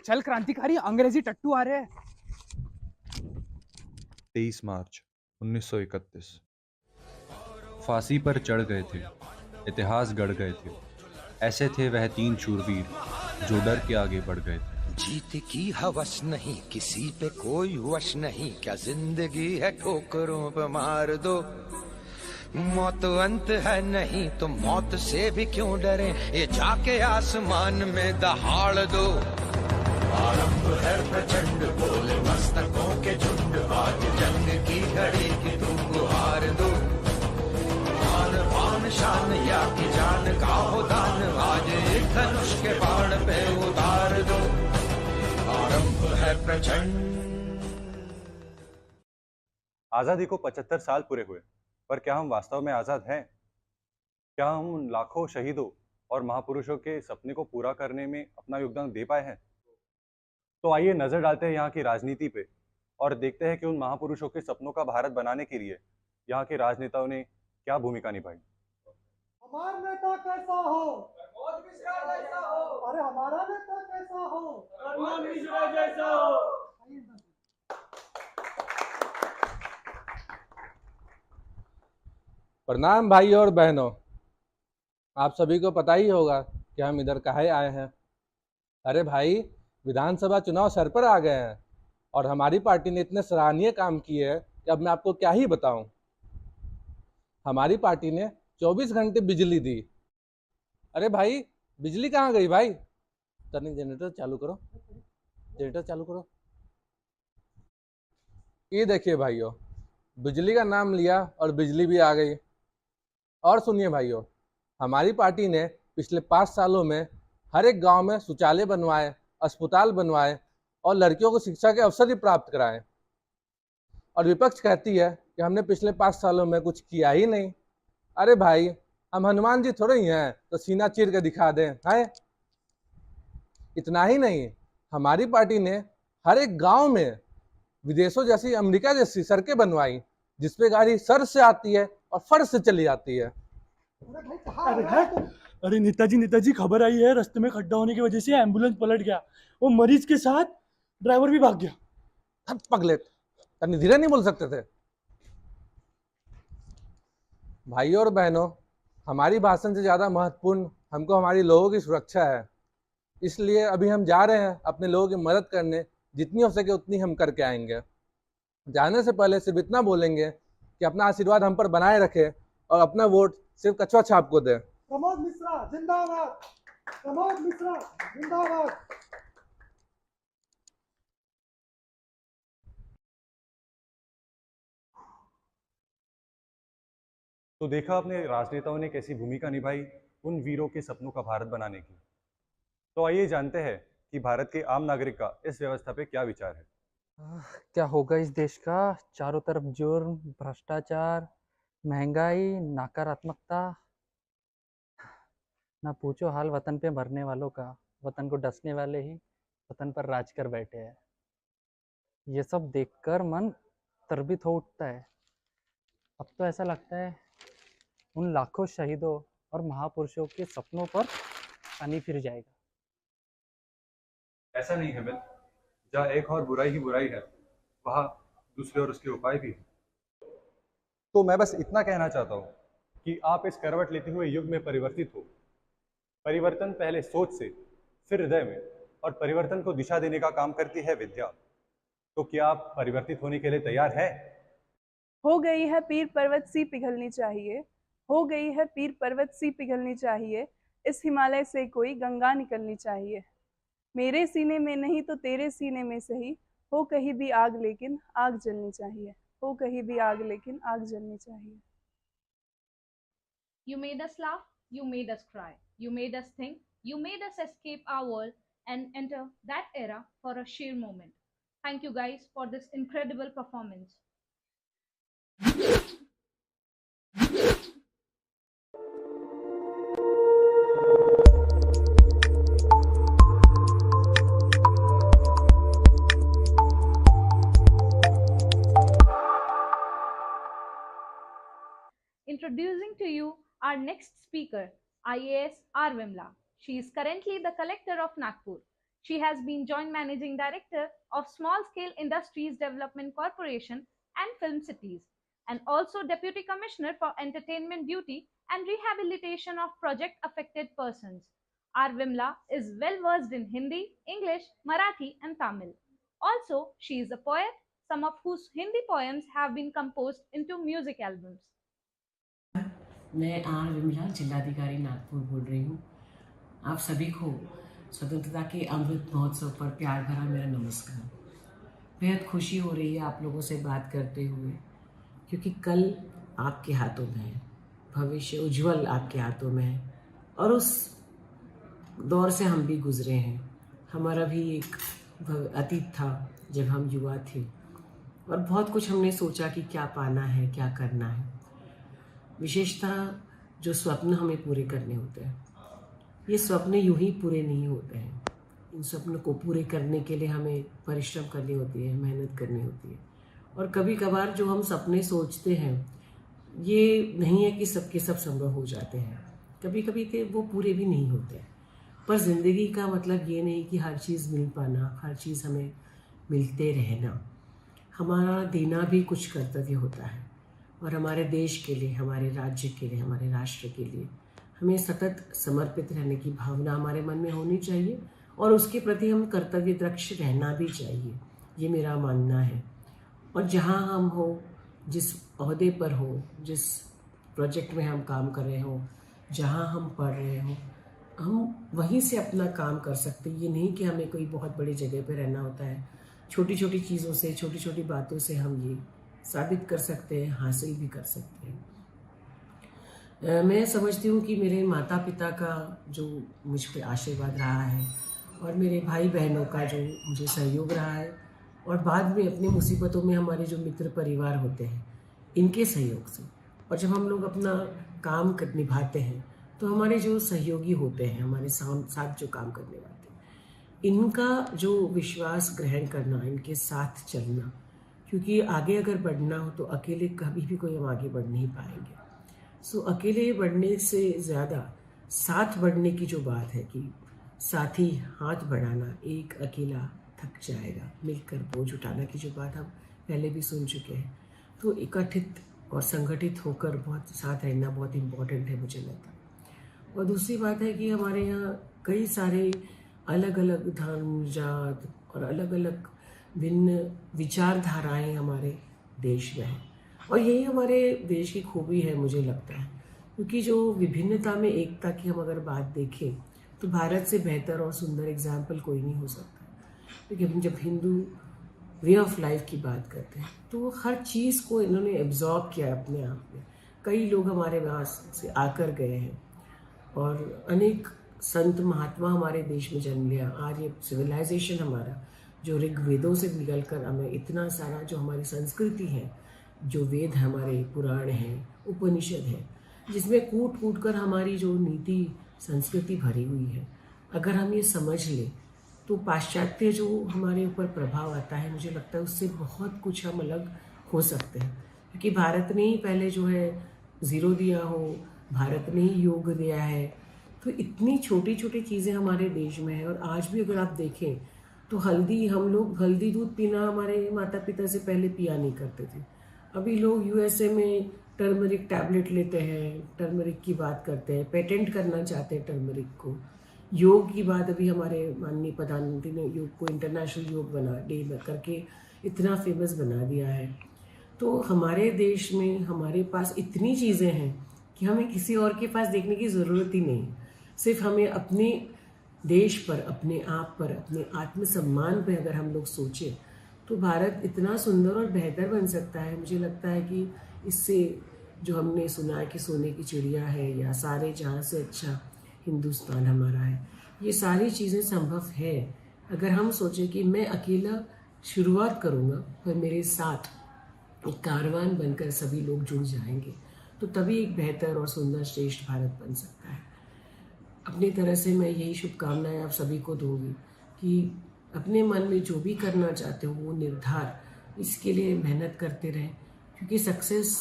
चल क्रांतिकारी, अंग्रेजी टट्टू आ रहे हैं. 23 मार्च 1931. फांसी पर चढ़ गए थे, इतिहास गढ़ गए थे. ऐसे थे वह 3 शूरवीर जो डर के आगे बढ़ गए थे। जीत की हवस नहीं, किसी पे कोई वश नहीं, क्या जिंदगी है ठोकरों पे मार दो। मौत अंत है नहीं तो मौत से भी क्यों डरे, ये जाके आसमान में दहाड़ दो। आरंभ है प्रचंड, बोले मस्तकों के झुंड, आज जंग की घड़ी की तुम गुहार दो। आन बान शान या की जान का हो दान, आज एक धनुष के बाण पे उतार दो। आरंभ है प्रचंड। आजादी को 75 साल पूरे हुए, पर क्या हम वास्तव में आजाद हैं? क्या हम उन लाखों शहीदों और महापुरुषों के सपने को पूरा करने में अपना योगदान दे पाए हैं? तो आइए नजर डालते हैं यहाँ की राजनीति पे और देखते हैं कि उन महापुरुषों के सपनों का भारत बनाने के लिए यहाँ के राजनेताओं ने क्या भूमिका निभाई। हमारा नेता कैसा हो? अरे हमारा नेता कैसा हो? जैसा हो। प्रणाम भाई और बहनों, आप सभी को पता ही होगा कि हम इधर काहे आए हैं। अरे भाई, विधानसभा चुनाव सर पर आ गए हैं और हमारी पार्टी ने इतने सराहनीय काम किए हैं कि अब मैं आपको क्या ही बताऊं। हमारी पार्टी ने 24 घंटे बिजली दी। अरे भाई, बिजली कहाँ गई भाई? तनी जनरेटर चालू करो, जनरेटर चालू करो। ये देखिए भाइयों, बिजली का नाम लिया और बिजली भी आ गई। और सुनिए भाइयों, हमारी पार्टी ने पिछले 5 सालों में हर एक गांव में शौचालय बनवाए, अस्पताल बनवाए और लड़कियों को शिक्षा के अवसर भी प्राप्त कराए। और विपक्ष कहती है कि हमने पिछले 5 सालों में कुछ किया ही नहीं। अरे भाई, हम हनुमान जी थोड़े ही हैं तो सीना चीर के दिखा दें, हैं? इतना ही नहीं, हमारी पार्टी ने हर एक गांव में विदेशों जैसी, अमेरिका जैसी सड़कें बनवाई, जिसपे गाड़ी सर से आती है और फर्श से चली जाती है। अरे नेताजी खबर आई है, रास्ते में खड्डा होने की वजह से एम्बुलेंस पलट गया, वो मरीज के साथ ड्राइवर भी भाग गया। पगलेट, तनी धीरे नहीं बोल सकते थे? भाइयों और बहनों, हमारी भाषण से ज्यादा महत्वपूर्ण हमको हमारी लोगों की सुरक्षा है। इसलिए अभी हम जा रहे हैं अपने लोगों की मदद करने, जितनी हो सके उतनी हम करके आएंगे। जाने से पहले सिर्फ इतना बोलेंगे कि अपना आशीर्वाद हम पर बनाए रखे और अपना वोट सिर्फ कछुआ छाप को दे। प्रमोद मिश्रा जिंदाबाद, प्रमोद मिश्रा जिंदाबाद। तो देखा आपने राजनेताओं ने कैसी भूमिका निभाई उन वीरों के सपनों का भारत बनाने की। तो आइए जानते हैं कि भारत के आम नागरिक का इस व्यवस्था पे क्या विचार है। क्या होगा इस देश का? चारों तरफ जुर्म, भ्रष्टाचार, महंगाई, नकारात्मकता। ना पूछो हाल वतन पे मरने वालों का। वतन को डसने वाले ही वतन पर राज कर बैठे हैं। ये सब देखकर मन तरबित हो उठता है। अब तो ऐसा लगता है उन लाखों शहीदों और महापुरुषों के सपनों पर पानी फिर जाएगा। ऐसा नहीं है मित्र, जहाँ एक और बुराई ही बुराई है, वहाँ दूसरे और उसके उपाय भी है। तो मैं बस इतना कहना चाहता हूँ कि आप इस करवट लेते हुए युग में परिवर्तित हो। परिवर्तन पहले सोच से, फिर हृदय में, और परिवर्तन को दिशा देने का काम करती है विद्या। तो क्या आप परिवर्तित होने के लिए तैयार हैं? हो गई है पीर पर्वत सी पिघलनी चाहिए, हो गई है पीर पर्वत सी पिघलनी चाहिए, इस हिमालय से कोई गंगा निकलनी चाहिए। मेरे सीने में नहीं तो तेरे सीने में सही, हो कहीं भी आग लेकिन आग जलनी चाहिए, हो कहीं भी आग लेकिन आग जलनी चाहिए। You made us laugh, you made us cry, you made us think, you made us escape our world and enter that era for a sheer moment. Thank you guys for this incredible performance. Introducing to you our next speaker, IAS R. Vimla. She is currently the collector of Nagpur. She has been joint managing director of Small Scale Industries Development Corporation and Film Cities, and also deputy commissioner for entertainment duty and rehabilitation of project affected persons. R. Vimla is well versed in Hindi, English, Marathi, and Tamil. Also, she is a poet, some of whose Hindi poems have been composed into music albums. मैं are Vimla जिलाधिकारी नागपुर बोल रही हूँ। आप सभी को स्वतंत्रता के अमृत महोत्सव पर प्यार भरा मेरा नमस्कार। बेहद खुशी हो रही है आप लोगों से बात करते हुए, क्योंकि कल आपके हाथों में है, भविष्य उज्जवल आपके हाथों में है और उस दौर से हम भी गुजरे हैं। हमारा भी एक अतीत था जब हम युवा थे और बहुत कुछ हमने सोचा कि क्या पाना है, क्या करना है। विशेषतः जो स्वप्न हमें पूरे करने होते हैं, ये स्वप्न यूं ही पूरे नहीं होते हैं। इन स्वप्न को पूरे करने के लिए हमें परिश्रम करनी होती है, मेहनत करनी होती है। और कभी कभार जो हम सपने सोचते हैं ये नहीं है कि सबके सब संभव हो जाते हैं, कभी कभी तो वो पूरे भी नहीं होते। पर ज़िंदगी का मतलब ये नहीं कि हर चीज़ मिल पाना, हर चीज़ हमें मिलते रहना। हमारा देना भी कुछ कर्तव्य होता है और हमारे देश के लिए, हमारे राज्य के लिए, हमारे राष्ट्र के लिए हमें सतत समर्पित रहने की भावना हमारे मन में होनी चाहिए और उसके प्रति हम कर्तव्य दक्ष रहना भी चाहिए, ये मेरा मानना है। और जहाँ हम हो, जिस ओहदे पर हो, जिस प्रोजेक्ट में हम काम कर रहे हो, जहाँ हम पढ़ रहे हो, हम वहीं से अपना काम कर सकते हैं। ये नहीं कि हमें कोई बहुत बड़ी जगह पे रहना होता है। छोटी छोटी चीज़ों से, छोटी छोटी बातों से हम ये साबित कर सकते हैं, हासिल भी कर सकते हैं। मैं समझती हूँ कि मेरे माता पिता का जो मुझ पे आशीर्वाद रहा है और मेरे भाई बहनों का जो मुझे सहयोग रहा है और बाद में अपनी मुसीबतों में हमारे जो मित्र परिवार होते हैं, इनके सहयोग से, और जब हम लोग अपना काम निभाते हैं तो हमारे जो सहयोगी होते हैं, हमारे साथ जो काम करने वाले, इनका जो विश्वास ग्रहण करना, इनके साथ चलना, क्योंकि आगे अगर बढ़ना हो तो अकेले कभी भी कोई हम आगे बढ़ नहीं पाएंगे। सो अकेले बढ़ने से ज़्यादा साथ बढ़ने की जो बात है कि साथी हाथ बढ़ाना, एक अकेला थक जाएगा, मिलकर बोझ उठाना की जो बात हम पहले भी सुन चुके हैं, तो इकट्ठित और संगठित होकर बहुत साथ रहना बहुत इम्पोर्टेंट है मुझे लगता है। और दूसरी बात है कि हमारे यहाँ कई सारे अलग अलग धर्म, जात और अलग अलग भिन्न विचारधाराएं हमारे देश में हैं और यही हमारे देश की खूबी है मुझे लगता है, क्योंकि जो विभिन्नता में एकता की हम अगर बात देखें तो भारत से बेहतर और सुंदर एग्जाम्पल कोई नहीं हो सकता। क्योंकि हम जब हिंदू वे ऑफ लाइफ की बात करते हैं तो हर चीज़ को इन्होंने एब्जॉर्ब किया अपने आप में। कई लोग हमारे पास से आकर गए हैं और अनेक संत महात्मा हमारे देश में जन्म लिया। आज ये सिविलाइजेशन हमारा जो ऋग्वेदों से निकल कर हमें इतना सारा जो हमारी संस्कृति है, जो वेद हमारे पुराण हैं, उपनिषद हैं, जिसमें कूट कूट कर हमारी जो नीति संस्कृति भरी हुई है, अगर हम ये समझ लें तो पाश्चात्य जो हमारे ऊपर प्रभाव आता है, मुझे लगता है उससे बहुत कुछ हम अलग हो सकते हैं। क्योंकि भारत ने ही पहले जो है ज़ीरो दिया हो, भारत ने ही योग दिया है, तो इतनी छोटी छोटी चीज़ें हमारे देश में हैं। और आज भी अगर आप देखें तो हल्दी, हम लोग हल्दी दूध पीना हमारे माता पिता से पहले पिया नहीं करते थे। अभी लोग यूएसए में टर्मरिक टैबलेट लेते हैं, टर्मरिक की बात करते हैं, पेटेंट करना चाहते हैं टर्मरिक को। योग की बात अभी हमारे माननीय प्रधानमंत्री ने योग को इंटरनेशनल योग डे करके इतना फेमस बना दिया है। तो हमारे देश में हमारे पास इतनी चीज़ें हैं कि हमें किसी और के पास देखने की ज़रूरत ही नहीं। सिर्फ हमें अपने देश पर, अपने आप पर, अपने आत्मसम्मान पर अगर हम लोग सोचें तो भारत इतना सुंदर और बेहतर बन सकता है। मुझे लगता है कि इससे जो हमने सुना है कि सोने की चिड़िया है या सारे जहाँ से अच्छा हिंदुस्तान हमारा है, ये सारी चीज़ें संभव है अगर हम सोचें कि मैं अकेला शुरुआत करूँगा पर मेरे साथ एक कारवान बनकर सभी लोग जुड़ जाएंगे, तो तभी एक बेहतर और सुंदर श्रेष्ठ भारत बन सकता है। अपनी तरह से मैं यही शुभकामनाएं आप सभी को दूंगी कि अपने मन में जो भी करना चाहते हो वो निर्धार, इसके लिए मेहनत करते रहें, क्योंकि सक्सेस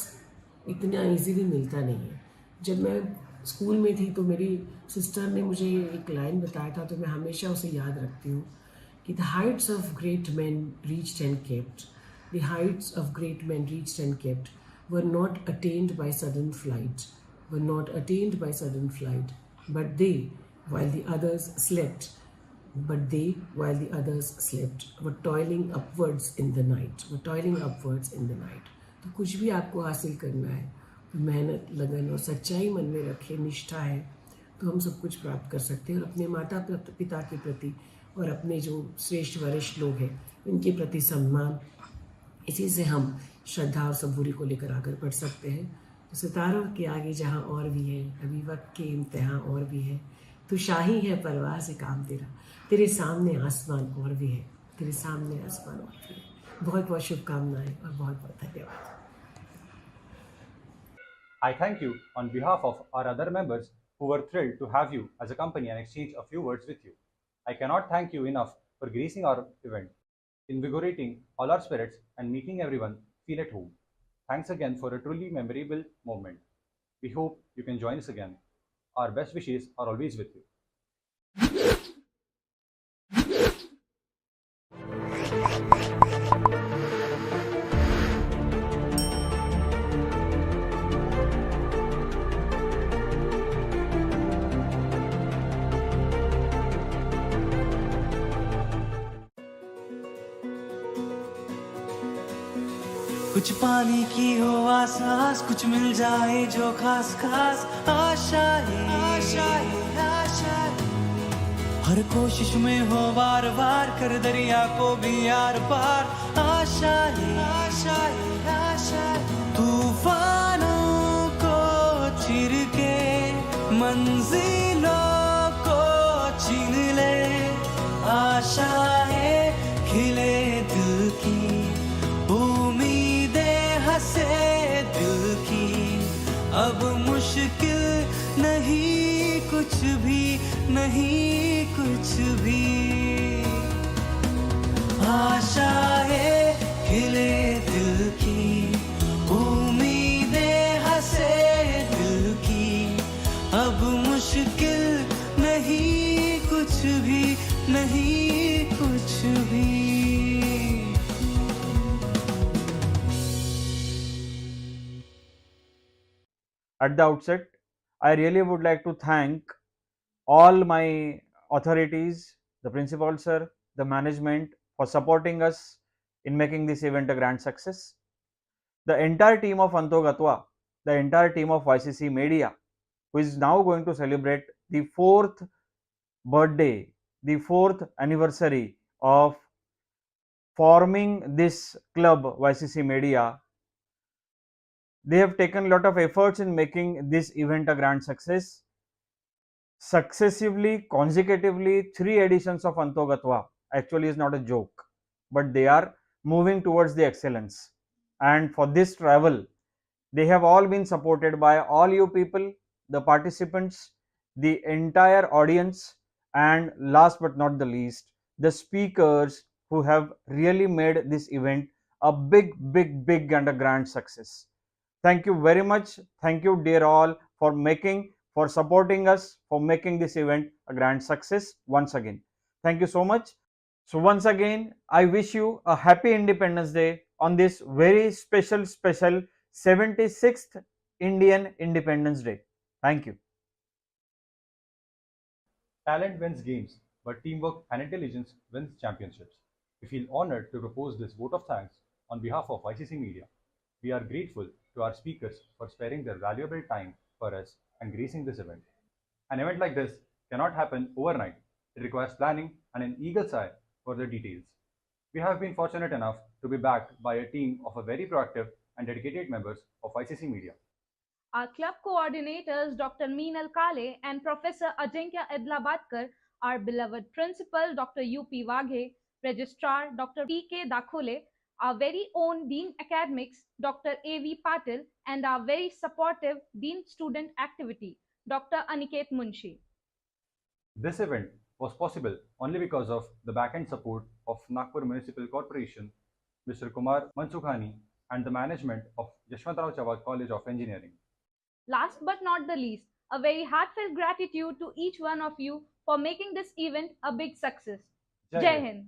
इतना इजीली मिलता नहीं है। जब मैं स्कूल में थी तो मेरी सिस्टर ने मुझे एक लाइन बताया था, तो मैं हमेशा उसे याद रखती हूँ कि the Heights of great man reached and kept, the Heights of great man reached and kept were not attend by sudden flight, were not attend by sudden flight, but they while the others slept. But they, while the others slept, were toiling upwards in the night. तो कुछ भी आपको हासिल करना है तो मेहनत, लगन और सच्चाई मन में रखे, निष्ठा है, तो हम सब कुछ प्राप्त कर सकते हैं। और अपने माता पिता के प्रति और अपने जो श्रेष्ठ वरिष्ठ लोग हैं इनके प्रति सम्मान, इसी से हम श्रद्धा और सबूरी को लेकर आकर बढ़ सकते हैं। तो सितारों के आगे जहाँ और भी है, अभी वक्त के इम्तिहान और भी है, तू शाही है परवाज़ काम तेरे सामने आसमान और भी है, बहुत बहुत शुभकामनाएं और बहुत बहुत धन्यवाद। I thank you on behalf of our other members who were thrilled to have you as a company and exchange a few words with you. I cannot thank you enough for gracing our event, invigorating all our spirits and making everyone feel at home. Thanks again for a truly memorable moment. We hope you can join us again. Our best wishes are always with you. कुछ पानी की हो आसास, कुछ मिल जाए जो खास खास आशाएं, हर कोशिश में हो बार बार कर दरिया को भी यार पार आशाएं, तूफानों को चीर के मंजिलों को छीन ले, आशाएं खिले दिल की, से दिल की, अब मुश्किल नहीं कुछ भी, नहीं कुछ भी, आशाएं खिले दिल की, उम्मीदें हंसे दिल की, अब मुश्किल नहीं कुछ भी, नहीं कुछ भी। At the outset, I really would like to thank all my authorities, the principal sir, the management for supporting us in making this event a grand success. The entire team of Antogatva, the entire team of YCCE Media, who is now going to celebrate the 4th birthday, the 4th anniversary of forming this club YCCE Media. They have taken a lot of efforts in making this event a grand success. Successively, consecutively, 3 editions of Antogatva actually is not a joke, but they are moving towards the excellence. And for this travel, they have all been supported by all you people, the participants, the entire audience, and last but not the least, the speakers who have really made this event a big and a grand success. Thank you very much. Thank you, dear all, for supporting us, for making this event a grand success once again. Thank you so much. So once again, I wish you a happy Independence Day on this very special 76th Indian Independence Day. Thank you. Talent wins games, but teamwork and intelligence wins championships. We feel honored to propose this vote of thanks on behalf of YCCE Media. We are grateful to our speakers for sparing their valuable time for us and gracing this event. An event like this cannot happen overnight. It requires planning and an eagle eye for the details. We have been fortunate enough to be backed by a team of a very proactive and dedicated members of YCCE Media. Our club coordinators, Dr. Meenal Kale and Professor Ajinkya Edlabadkar, our beloved principal, Dr. U.P. Waghe, Registrar, Dr. T.K. Dakhole, our very own Dean Academics, Dr. A.V. Patil, and our very supportive Dean Student Activity, Dr. Aniket Munshi. This event was possible only because of the back-end support of Nagpur Municipal Corporation, Mr. Kumar Mansukhani, and the management of Yashwantrao Chawat College of Engineering. Last but not the least, a very heartfelt gratitude to each one of you for making this event a big success. Jai Hind.